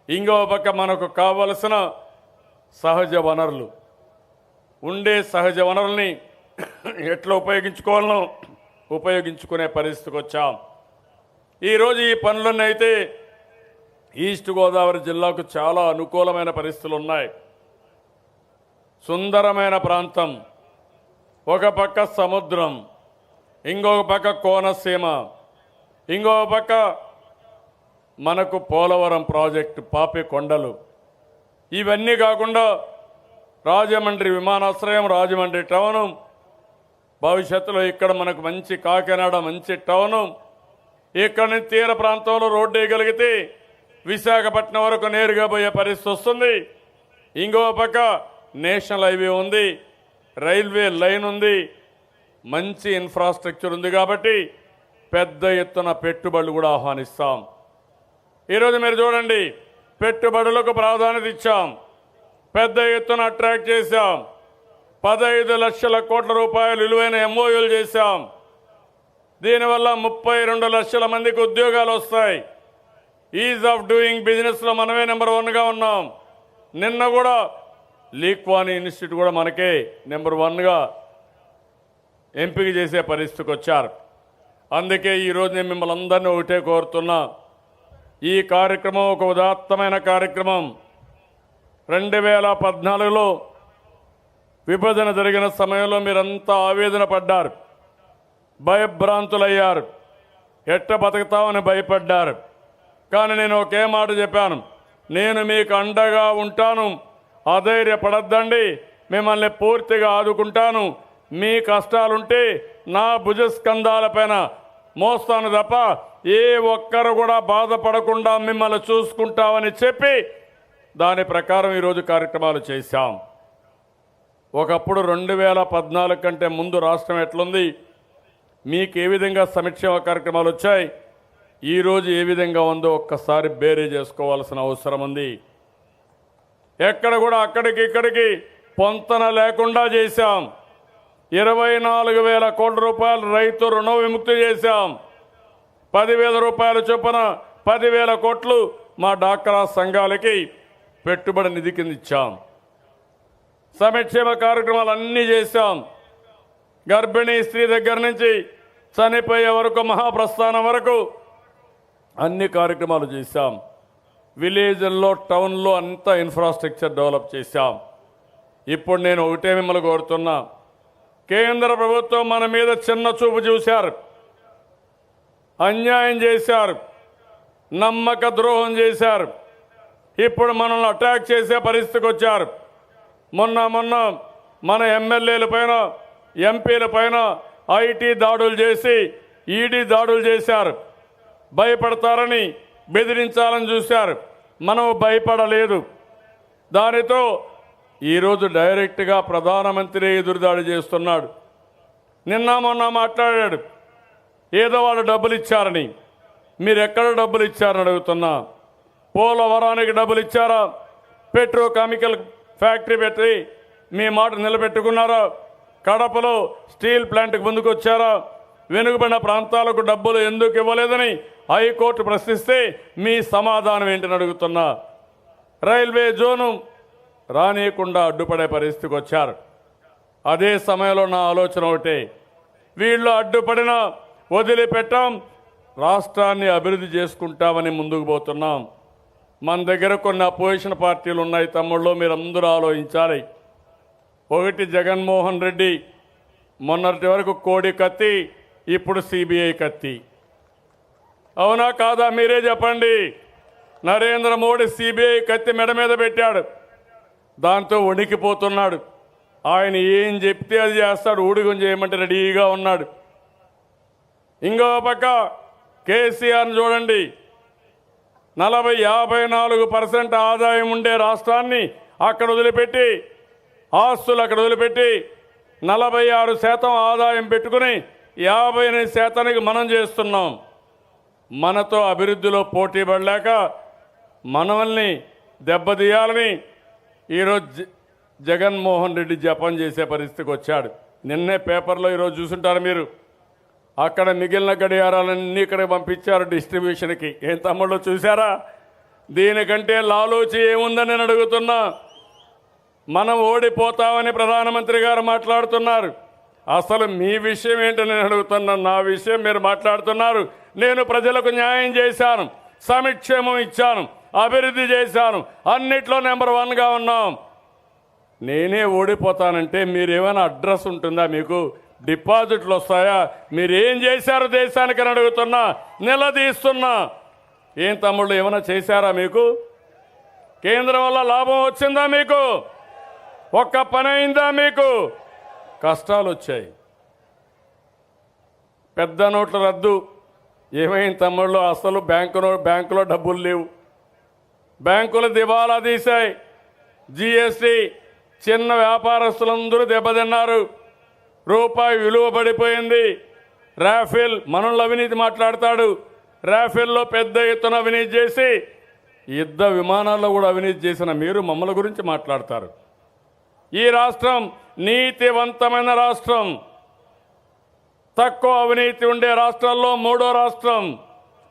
ఇంకొక పక్క మనకు కావలసిన సహజ వనరులు. ఉండే సహజ వనరుల్ని ఎట్లా ఉపయోగించుకోవాలనో ఉపయోగించుకునే పరిస్థితికి వచ్చాం. ఈరోజు ఈ పనులన్నీ అయితే ఈస్ట్ గోదావరి జిల్లాకు చాలా అనుకూలమైన పరిస్థితులు ఉన్నాయి. సుందరమైన ప్రాంతం, ఒక పక్క సముద్రం, ఇంకొక పక్క కోనసీమ, ఇంకొక పక్క మనకు పోలవరం ప్రాజెక్టు, పాపి కొండలు. ఇవన్నీ కాకుండా రాజమండ్రి విమానాశ్రయం, రాజమండ్రి టౌను, భవిష్యత్తులో ఇక్కడ మనకు మంచి కాకినాడ మంచి టౌను, ఇక్కడ నుంచి తీర ప్రాంతంలో రోడ్డు వేయగలిగితే విశాఖపట్నం వరకు నేరుగా పోయే పరిస్థితి వస్తుంది. ఇంకో పక్క నేషనల్ హైవే ఉంది, రైల్వే లైన్ ఉంది, మంచి ఇన్ఫ్రాస్ట్రక్చర్ ఉంది. కాబట్టి పెద్ద ఎత్తున పెట్టుబడులు కూడా ఆహ్వానిస్తాం. ఈరోజు మీరు చూడండి, పెట్టుబడులకు ప్రాధాన్యత ఇచ్చాం, పెద్ద ఎత్తున అట్రాక్ట్ చేశాం. 15 లక్షల కోట్ల రూపాయలు విలువైన ఎంఓయూలు చేశాం. దీనివల్ల 32 లక్షల మందికి ఉద్యోగాలు వస్తాయి. ఈజ్ ఆఫ్ డూయింగ్ బిజినెస్లో మనమే నెంబర్ 1గా ఉన్నాం. నిన్న కూడా లీక్వానీ ఇన్స్టిట్యూట్ కూడా మనకే నెంబర్ 1గా ఎంపిక చేసే పరిస్థితికి వచ్చారు. అందుకే ఈరోజు నేను మిమ్మల్ని అందరినీ ఒకటే కోరుతున్నా, ఈ కార్యక్రమం ఒక ఉదాత్తమైన కార్యక్రమం. 2014లో విభజన జరిగిన సమయంలో మీరంతా ఆవేదన పడ్డారు, భయభ్రాంతులయ్యారు, ఎట్ట బతుకుతామని భయపడ్డారు. కానీ నేను ఒకే మాట చెప్పాను, నేను మీకు అండగా ఉంటాను, అధైర్యపడద్దండి, మిమ్మల్ని పూర్తిగా ఆదుకుంటాను. మీ కష్టాలుంటే నా భుజస్కంధాలపైన మోస్తాను తప్ప ఏ ఒక్కరు కూడా బాధపడకుండా మిమ్మల్ని చూసుకుంటామని చెప్పి దాని ప్రకారం ఈరోజు కార్యక్రమాలు చేశాం. ఒకప్పుడు 2014 కంటే ముందు రాష్ట్రం ఎట్లుంది, మీకు ఏ విధంగా సంక్షేమ కార్యక్రమాలు వచ్చాయి, ఈరోజు ఏ విధంగా ఉందో ఒక్కసారి బేరీ చేసుకోవాల్సిన అవసరం ఉంది. ఎక్కడ కూడా అక్కడికి ఇక్కడికి పొంతన లేకుండా చేశాం. 24,000 కోట్ల రూపాయలు రైతు రుణ విముక్తి చేశాం. 10,000 రూపాయల చొప్పున 10,000 కోట్లు మా డాక్రా సంఘాలకి పెట్టుబడి నిధి కింద ఇచ్చాం. సంక్షేమ కార్యక్రమాలు అన్నీ చేశాం. గర్భిణీ స్త్రీ దగ్గర నుంచి చనిపోయే వరకు, మహాప్రస్థానం వరకు అన్ని కార్యక్రమాలు చేశాం. విలేజ్ల్లో, టౌన్లో అంతా ఇన్ఫ్రాస్ట్రక్చర్ డెవలప్ చేశాం. ఇప్పుడు నేను ఒకటే మిమ్మల్ని కోరుతున్నా, కేంద్ర ప్రభుత్వం మన మీద చిన్న చూపు చూశారు, అన్యాయం చేశారు, నమ్మక ద్రోహం చేశారు. ఇప్పుడు మనల్ని అటాక్ చేసే పరిస్థితికి వచ్చారు. మొన్న మన ఎమ్మెల్యేల పైన, ఎంపీల పైన ఐటీ దాడులు చేసి, ఈడీ దాడులు చేశారు. భయపడతారని బెదిరించాలని చూశారు. మనం భయపడలేదు. దానితో ఈరోజు డైరెక్ట్గా ప్రధానమంత్రి ఎదురుదాడి చేస్తున్నాడు. నిన్న మొన్న మాట్లాడాడు, ఏదో వాళ్ళు డబ్బులు ఇచ్చారని. మీరు ఎక్కడ డబ్బులు ఇచ్చారని అడుగుతున్నా. పోలవరానికి డబ్బులు ఇచ్చారా? పెట్రోకెమికల్ ఫ్యాక్టరీ పెట్టి మీ మాట నిలబెట్టుకున్నారా? కడపలో స్టీల్ ప్లాంట్కి ముందుకు వచ్చారా? వెనుకబడిన ప్రాంతాలకు డబ్బులు ఎందుకు ఇవ్వలేదని హైకోర్టు ప్రశ్నిస్తే మీ సమాధానం ఏంటని అడుగుతున్నా. రైల్వే జోను రానియకుండా అడ్డుపడే పరిస్థితికి వచ్చారు. అదే సమయంలో నా ఆలోచన ఒకటే, వీళ్ళు అడ్డుపడినా వదిలిపెట్టాం, రాష్ట్రాన్ని అభివృద్ధి చేసుకుంటామని ముందుకు పోతున్నాం. మన దగ్గర కొన్ని అపోజిషన్ పార్టీలు ఉన్నాయి తమ్ముళ్ళు, మీరందరూ ఆలోచించాలి. ఒకటి జగన్మోహన్ రెడ్డి, మొన్నటి వరకు కోడి కత్తి, ఇప్పుడు సిబిఐ కత్తి. అవునా కాదా మీరే చెప్పండి. నరేంద్ర మోడీ సిబిఐ కత్తి మెడ మీద పెట్టాడు, దాంతో వణికిపోతున్నాడు. ఆయన ఏం చెప్తే అది చేస్తాడు, ఊడిగం చేయమంటే రెడీగా ఉన్నాడు. ఇంకో పక్క కేసీఆర్ని చూడండి, 54% ఆదాయం ఉండే రాష్ట్రాన్ని అక్కడ వదిలిపెట్టి, ఆస్తులు అక్కడ వదిలిపెట్టి 46% ఆదాయం పెట్టుకుని 58% మనం చేస్తున్నాం. మనతో అభివృద్ధిలో పోటీ పడలేక మనల్ని దెబ్బతీయాలని ఈరోజు జగన్మోహన్ రెడ్డి జపం చేసే పరిస్థితికి వచ్చాడు. నిన్నే పేపర్లో ఈరోజు చూసుంటారు మీరు, అక్కడ మిగిలిన గడియారాలన్నీ ఇక్కడికి పంపించారు డిస్ట్రిబ్యూషన్కి. ఏం తమ్ముళ్ళు చూసారా? దీనికంటే లాలూచి ఏముందని నేను అడుగుతున్నా. మనం ఓడిపోతామని ప్రధానమంత్రి గారు మాట్లాడుతున్నారు. అసలు మీ విషయం ఏంటని నేను అడుగుతున్నాను. నా విషయం మీరు మాట్లాడుతున్నారు. నేను ప్రజలకు న్యాయం చేశాను, సంక్షేమం ఇచ్చాను, అభివృద్ధి చేశాను, అన్నిట్లో నెంబర్ 1గా ఉన్నాం. నేనే ఓడిపోతానంటే మీరేమైనా అడ్రస్ ఉంటుందా? మీకు డిపాజిట్లు వస్తాయా? మీరేం చేశారు దేశానికి అని అడుగుతున్నా, నిలదీస్తున్నా. ఏం తమ్ముళ్ళు ఏమైనా చేశారా? మీకు కేంద్రం వల్ల లాభం వచ్చిందా? మీకు ఒక్క పని అయిందా? మీకు కష్టాలు వచ్చాయి. పెద్ద నోట్ల రద్దు ఏమైంది తమ్ముళ్ళు? అసలు బ్యాంకులో డబ్బులు లేవు, బ్యాంకులు దివాలా తీశాయి. జిఎస్టీ, చిన్న వ్యాపారస్తులందరూ దెబ్బతిన్నారు. రూపాయి విలువ పడిపోయింది. రాఫెల్, మనల్ని అవినీతి మాట్లాడతాడు. రాఫెల్లో పెద్ద ఎత్తున అవినీతి చేసి, యుద్ధ విమానాల్లో కూడా అవినీతి చేసిన మీరు మమ్మల్ని గురించి మాట్లాడతారు. ఈ రాష్ట్రం నీతివంతమైన రాష్ట్రం, తక్కువ అవినీతి ఉండే రాష్ట్రాల్లో 3వ రాష్ట్రం.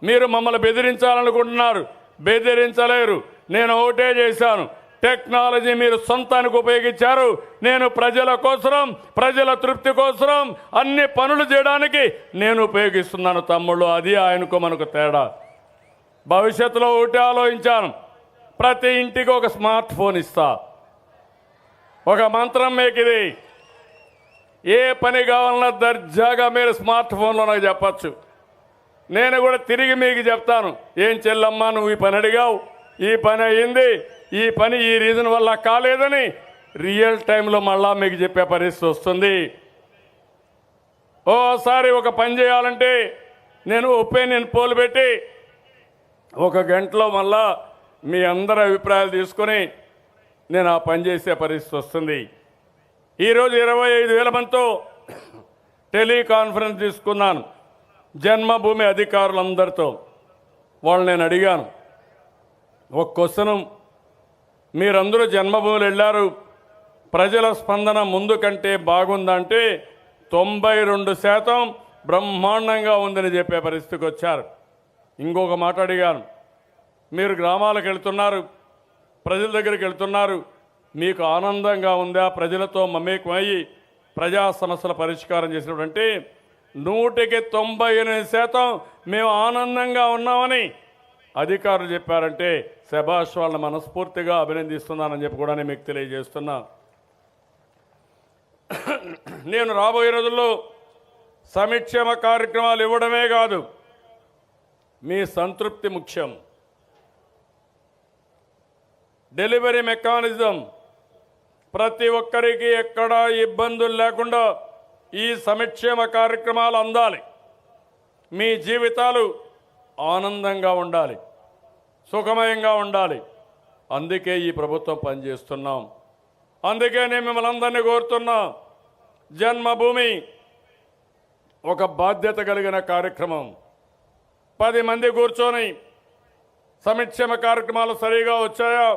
మీరు మమ్మల్ని బెదిరించాలనుకుంటున్నారు, బెదిరించలేరు. నేను ఒకటే చేశాను, టెక్నాలజీ మీరు సొంతానికి ఉపయోగించారు. నేను ప్రజల కోసం, ప్రజల తృప్తి కోసం అన్ని పనులు చేయడానికి నేను ఉపయోగిస్తున్నాను తమ్ముళ్ళు. అది ఆయనకు మనకు తేడా. భవిష్యత్తులో ఒకటి ఆలోచించాను, ప్రతి ఇంటికి ఒక స్మార్ట్ ఫోన్ ఇస్తా. ఒక మంత్రం మీకు ఇది, ఏ పని కావాలన్నా దర్జాగా మీరు స్మార్ట్ ఫోన్లో నాకు చెప్పచ్చు. నేను కూడా తిరిగి మీకు చెప్తాను, ఏం చెల్లమ్మా నువ్వు ఈ పని అడిగావు, ఈ పని అయ్యింది, ఈ పని ఈ రీజన్ వల్ల కాలేదని రియల్ టైంలో మళ్ళా మీకు చెప్పే పరిస్థితి వస్తుంది. ఓసారి ఒక పని చేయాలంటే నేను ఒపీనియన్ పోల్ పెట్టి 1 గంటలో మళ్ళా మీ అందరి అభిప్రాయాలు తీసుకొని నేను ఆ పని చేసే పరిస్థితి వస్తుంది. ఈరోజు 25,000 మందితో టెలికాన్ఫరెన్స్ తీసుకున్నాను జన్మభూమి అధికారులందరితో. వాళ్ళు నేను అడిగాను ఒక క్వశ్చను, మీరందరూ జన్మభూమిలో వెళ్ళారు, ప్రజల స్పందన ముందు కంటే బాగుందంటే 92% బ్రహ్మాండంగా ఉందని చెప్పే పరిస్థితికి వచ్చారు. ఇంకొక మాట అడిగాను, మీరు గ్రామాలకు వెళ్తున్నారు, ప్రజల దగ్గరికి వెళ్తున్నారు, మీకు ఆనందంగా ఉందా? ప్రజలతో మమేకమయ్యి ప్రజా సమస్యల పరిష్కారం చేసినటువంటి 98% మేము ఆనందంగా ఉన్నామని అధికారులు చెప్పారంటే శభాష్, వాళ్ళని మనస్ఫూర్తిగా అభినందిస్తున్నానని చెప్పి కూడా నేను మీకు తెలియజేస్తున్నా. నేను రాబోయే రోజుల్లో సంక్షేమ కార్యక్రమాలు ఇవ్వడమే కాదు, మీ సంతృప్తి ముఖ్యం. డెలివరీ మెకానిజం ప్రతి ఒక్కరికి ఎక్కడా ఇబ్బందులు లేకుండా ఈ సంక్షేమ కార్యక్రమాలు అందాలి. మీ జీవితాలు ఆనందంగా ఉండాలి, సుఖమయంగా ఉండాలి. అందుకే ఈ ప్రభుత్వం పనిచేస్తున్నాం. అందుకే నేను మిమ్మల్ని అందరినీ కోరుతున్నా, జన్మభూమి ఒక బాధ్యత కలిగిన కార్యక్రమం. 10 మంది కూర్చొని సంక్షేమ కార్యక్రమాలు సరిగా వచ్చాయా,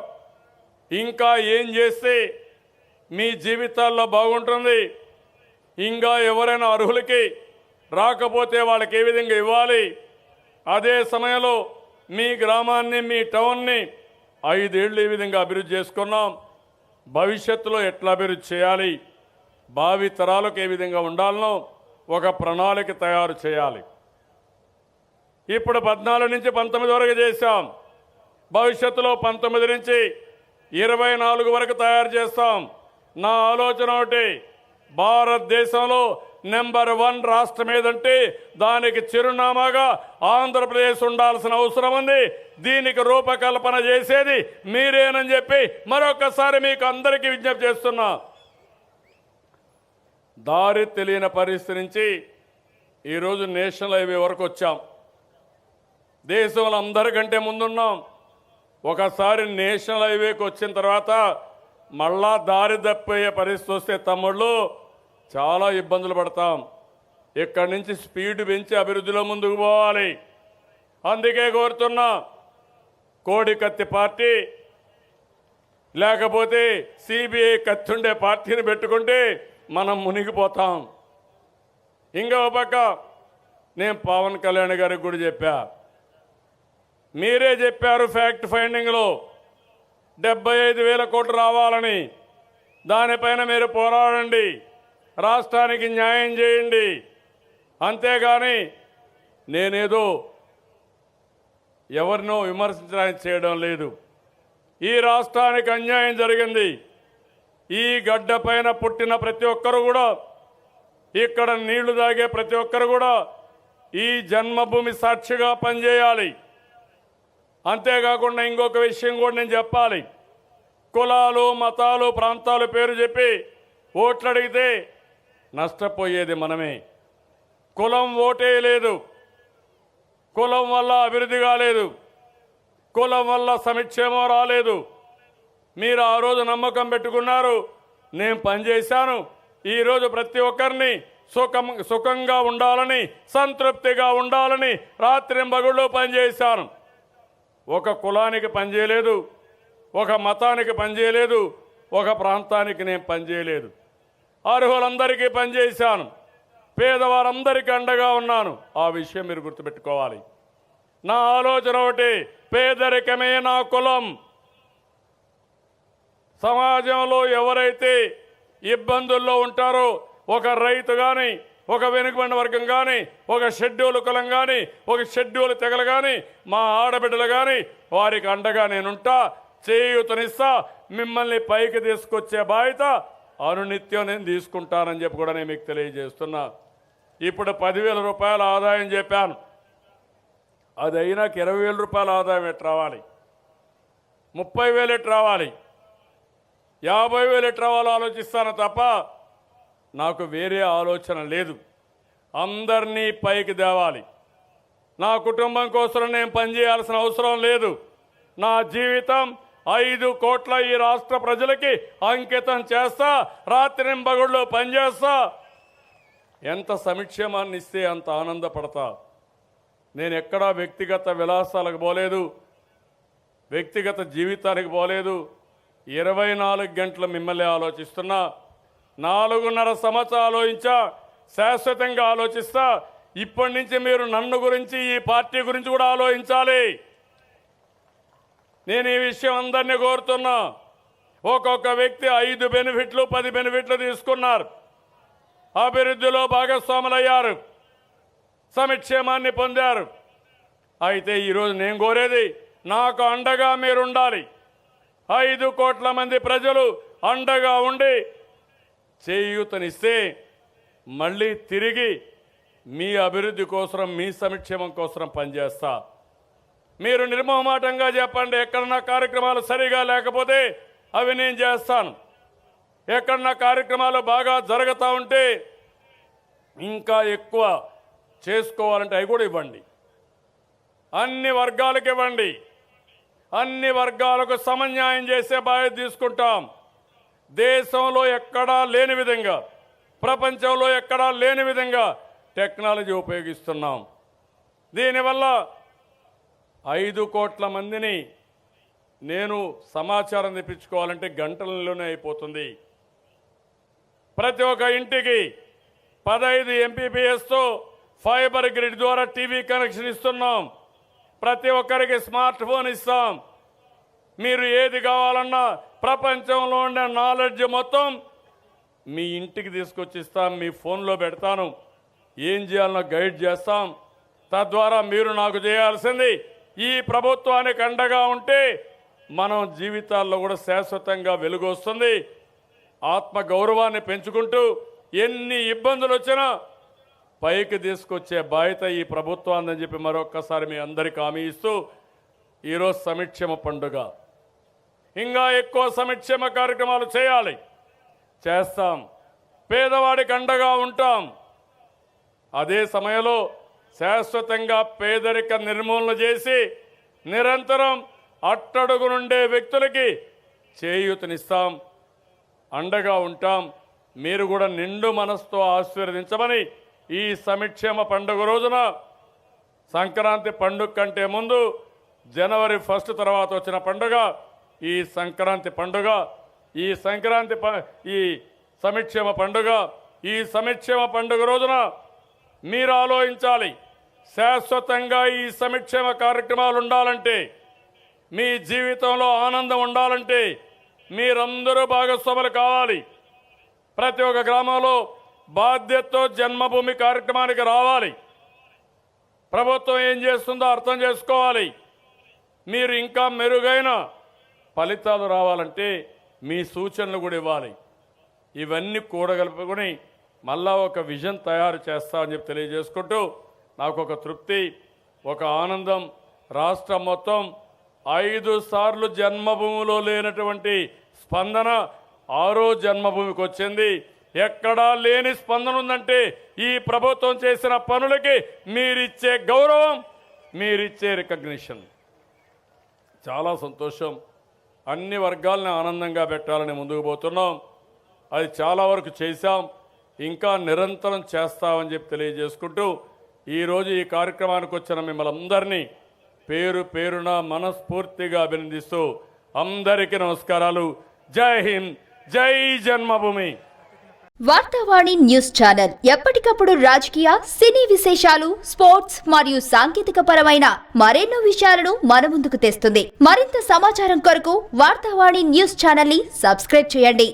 ఇంకా ఏం చేస్తే మీ జీవితాల్లో బాగుంటుంది, ఇంకా ఎవరైనా అర్హులకి రాకపోతే వాళ్ళకి ఏ విధంగా ఇవ్వాలి, అదే సమయంలో మీ గ్రామాన్ని మీ టౌన్ని 5 ఏళ్ళు ఏ విధంగా అభివృద్ధి చేసుకున్నాం, భవిష్యత్తులో ఎట్లా అభివృద్ధి చేయాలి, భావి తరాలకు ఏ విధంగా ఉండాలనో ఒక ప్రణాళిక తయారు చేయాలి. ఇప్పుడు 14 నుంచి 19 వరకు చేశాం, భవిష్యత్తులో 19 నుంచి 24 వరకు తయారు చేస్తాం. నా ఆలోచన ఒకటి, భారతదేశంలో నెంబర్ 1 రాష్ట్రం ఏదంటే దానికి చిరునామాగా ఆంధ్రప్రదేశ్ ఉండాల్సిన అవసరం ఉంది. దీనికి రూపకల్పన చేసేది మీరేనని చెప్పి మరొకసారి మీకు అందరికీ విజ్ఞప్తి చేస్తున్నా. దారి తెలియని పరిస్థితి నుంచి ఈరోజు నేషనల్ హైవే వరకు వచ్చాం. దేశంలో అందరికంటే ముందున్నాం. ఒకసారి నేషనల్ హైవేకి వచ్చిన తర్వాత మళ్ళా దారి తప్పిపోయే పరిస్థితి వస్తే తమ్ముళ్ళు చాలా ఇబ్బందులు పడతాం. ఇక్కడి నుంచి స్పీడ్ పెంచి అభివృద్ధిలో ముందుకు పోవాలి. అందుకే కోరుతున్నా, కోడి కత్తి పార్టీ లేకపోతే సిబిఐ కత్తి ఉండే పార్టీని పెట్టుకుంటే మనం మునిగిపోతాం. ఇంకో పక్క నేను పవన్ కళ్యాణ్ గారికి కూడా చెప్పా, మీరే చెప్పారు ఫ్యాక్ట్ ఫైండింగ్లో 75,000 కోట్లు రావాలని. దానిపైన మీరు పోరాడండి, రాష్ట్రానికి న్యాయం చేయండి. అంతేగాని నేనేదో ఎవరినో విమర్శించడానికి చేయడం లేదు. ఈ రాష్ట్రానికి అన్యాయం జరిగింది. ఈ గడ్డ పైన పుట్టిన ప్రతి ఒక్కరు కూడా, ఇక్కడ నీళ్లు తాగే ప్రతి ఒక్కరు కూడా ఈ జన్మభూమి సాక్షిగా పనిచేయాలి. అంతేకాకుండా ఇంకొక విషయం కూడా నేను చెప్పాలి. కులాలు, మతాలు, ప్రాంతాలు పేరు చెప్పి ఓట్లు అడిగితే నష్టపోయేది మనమే. కులం ఓటే లేదు, కులం వల్ల అభివృద్ధి కాలేదు, కులం వల్ల సంక్షేమం రాలేదు. మీరు ఆ రోజు నమ్మకం పెట్టుకున్నారు, నేను పనిచేశాను. ఈరోజు ప్రతి ఒక్కరిని సుఖంగా ఉండాలని, సంతృప్తిగా ఉండాలని రాత్రింబగళ్ళు పనిచేశాను. ఒక కులానికి పనిచేయలేదు, ఒక మతానికి పనిచేయలేదు, ఒక ప్రాంతానికి నేను పనిచేయలేదు. అర్హులందరికీ పనిచేశాను, పేదవారందరికీ అండగా ఉన్నాను. ఆ విషయం మీరు గుర్తుపెట్టుకోవాలి. నా ఆలోచన ఒకటి, పేదరికమే నా కులం. సమాజంలో ఎవరైతే ఇబ్బందుల్లో ఉంటారో, ఒక రైతు కానీ, ఒక వెనుకబడిన వర్గం కానీ, ఒక షెడ్యూల్ కులం కానీ, ఒక షెడ్యూల్ తెగలు కానీ, మా ఆడబిడ్డలు కానీ, వారికి అండగా నేనుంటా, చేయూతనిస్తా. మిమ్మల్ని పైకి తీసుకొచ్చే బాధ్యత అనునిత్యం నేను తీసుకుంటానని చెప్పి కూడా నేను మీకు తెలియజేస్తున్నా. ఇప్పుడు 10,000 రూపాయల ఆదాయం చెప్పాను, అది అయినాక 20,000 రూపాయల ఆదాయం ఎట్లా రావాలి, 30,000 ఎట్లా రావాలి, 50,000 ఎట్లా రావాలో ఆలోచిస్తాను తప్ప నాకు వేరే ఆలోచన లేదు. అందరినీ పైకి తేవాలి. నా కుటుంబం కోసం నేను పనిచేయాల్సిన అవసరం లేదు. నా జీవితం 5 కోట్ల ఈ రాష్ట్ర ప్రజలకి అంకితం చేస్తా, రాత్రింబగళ్ళు పనిచేస్తా. ఎంత సంక్షేమాన్ని ఇస్తే అంత ఆనందపడతా. నేను ఎక్కడా వ్యక్తిగత విలాసాలకు పోలేదు, వ్యక్తిగత జీవితానికి పోలేదు. 24 గంటలు మిమ్మల్ని ఆలోచిస్తున్నా. 4.5 సంవత్సరాలు ఆలోచించా, శాశ్వతంగా ఆలోచిస్తా. ఇప్పటి నుంచి మీరు నన్ను గురించి, ఈ పార్టీ గురించి కూడా ఆలోచించాలి. నేను ఈ విషయం అందరినీ కోరుతున్నా. ఒక్కొక్క వ్యక్తి 5 బెనిఫిట్లు, 10 బెనిఫిట్లు తీసుకున్నారు, అభివృద్ధిలో భాగస్వాములయ్యారు, సంక్షేమాన్ని పొందారు. అయితే ఈరోజు నేను కోరేది, నాకు అండగా మీరు ఉండాలి. 5 కోట్ల మంది ప్రజలు అండగా ఉండి చేయూతనిస్తే మళ్ళీ తిరిగి మీ అభివృద్ధి కోసం, మీ సంక్షేమం కోసం పనిచేస్తా. మీరు నిర్మోహమాటంగా చెప్పండి, ఎక్కడన్నా కార్యక్రమాలు సరిగా లేకపోతే అవి నేను చేస్తాను. ఎక్కడన్నా కార్యక్రమాలు బాగా జరుగుతూ ఉంటే ఇంకా ఎక్కువ చేసుకోవాలంటే అవి కూడా ఇవ్వండి. అన్ని వర్గాలకు ఇవ్వండి. అన్ని వర్గాలకు సమన్యాయం చేసే బాధ్యత తీసుకుంటాం. దేశంలో ఎక్కడా లేని విధంగా, ప్రపంచంలో ఎక్కడా లేని విధంగా టెక్నాలజీ ఉపయోగిస్తున్నాం. దీనివల్ల 5 కోట్ల మందిని నేను సమాచారం తెప్పించుకోవాలంటే గంటలలోనే అయిపోతుంది. ప్రతి ఒక్క ఇంటికి 15 MPPSతో ఫైబర్ గ్రిడ్ ద్వారా టీవీ కనెక్షన్ ఇస్తున్నాం. ప్రతి ఒక్కరికి స్మార్ట్ ఫోన్ ఇస్తాం. మీరు ఏది కావాలన్నా ప్రపంచంలో ఉండే నాలెడ్జ్ మొత్తం మీ ఇంటికి తీసుకొచ్చి ఇస్తాం. మీ ఫోన్లో పెడతాను. ఏం చేయాలన్నా గైడ్ చేస్తాం. తద్వారా మీరు నాకు చేయాల్సింది ఈ ప్రభుత్వానికి అండగా ఉంటే మనం జీవితాల్లో కూడా శాశ్వతంగా వెలుగు వస్తుంది. ఆత్మ గౌరవాన్ని పెంచుకుంటూ ఎన్ని ఇబ్బందులు వచ్చినా పైకి తీసుకొచ్చే బాధ్యత ఈ ప్రభుత్వాన్ని చెప్పి మరొక్కసారి మీ అందరికీ హామీ ఇస్తూ ఈరోజు సంక్షేమ పండుగ. ఇంకా ఎక్కువ సంక్షేమ కార్యక్రమాలు చేయాలి, చేస్తాం. పేదవాడికి అండగా ఉంటాం. అదే సమయంలో శాశ్వతంగా పేదరిక నిర్మూలన చేసి నిరంతరం అట్టడుగు నుండే వ్యక్తులకి చేయూతనిస్తాం, అండగా ఉంటాం. మీరు కూడా నిండు మనసుతో ఆశీర్వదించమని ఈ సంక్షేమ పండుగ రోజున సంక్రాంతి పండుగ కంటే ముందు జనవరి 1 తర్వాత వచ్చిన పండుగ ఈ సంక్రాంతి పండుగ. ఈ సంక్షేమ పండుగ, ఈ సంక్షేమ పండుగ రోజున మీరు ఆలోచించాలి. శాశ్వతంగా ఈ సంక్షేమ కార్యక్రమాలు ఉండాలంటే, మీ జీవితంలో ఆనందం ఉండాలంటే మీరందరూ భాగస్వాములు కావాలి. ప్రతి ఒక్క గ్రామంలో బాధ్యతతో జన్మభూమి కార్యక్రమానికి రావాలి. ప్రభుత్వం ఏం చేస్తుందో అర్థం చేసుకోవాలి. మీరు ఇంకా మెరుగైన ఫలితాలు రావాలంటే మీ సూచనలు కూడా ఇవ్వాలి. ఇవన్నీ కూడగలుపుకొని మళ్ళా ఒక విజన్ తయారు చేస్తామని చెప్పి తెలియజేసుకుంటూ నాకు ఒక తృప్తి, ఒక ఆనందం. రాష్ట్రం మొత్తం 5 సార్లు జన్మభూమిలో లేనటువంటి స్పందన 6వ జన్మభూమికి వచ్చింది. ఎక్కడా లేని స్పందన ఉందంటే ఈ ప్రభుత్వం చేసిన పనులకి మీరిచ్చే గౌరవం, మీరిచ్చే రికగ్నిషన్. చాలా సంతోషం. అన్ని వర్గాలని ఆనందంగా పెట్టాలని ముందుకు పోతున్నాం. అది చాలా వరకు చేశాం, ఇంకా నిరంతరం చేస్తామని చెప్పి తెలియజేసుకుంటూ ఈరోజు ఈ కార్యక్రమానికి వచ్చిన మిమ్మల్ని అందరినీ పేరు పేరున మనస్ఫూర్తిగా అభినందిస్తూ అందరికీ నమస్కారాలు. జై హింద్, జై జన్మభూమి. వార్తావాణి న్యూస్ ఛానల్ ఎప్పటికప్పుడు రాజకీయ, సినీ విశేషాలు, స్పోర్ట్స్ మరియు సాంకేతిక పరమైన మరెన్నో విషయాలను మన ముందుకు తెస్తుంది. మరింత సమాచారం కొరకు వార్తావాణి న్యూస్ ఛానల్ ని సబ్స్క్రైబ్ చేయండి.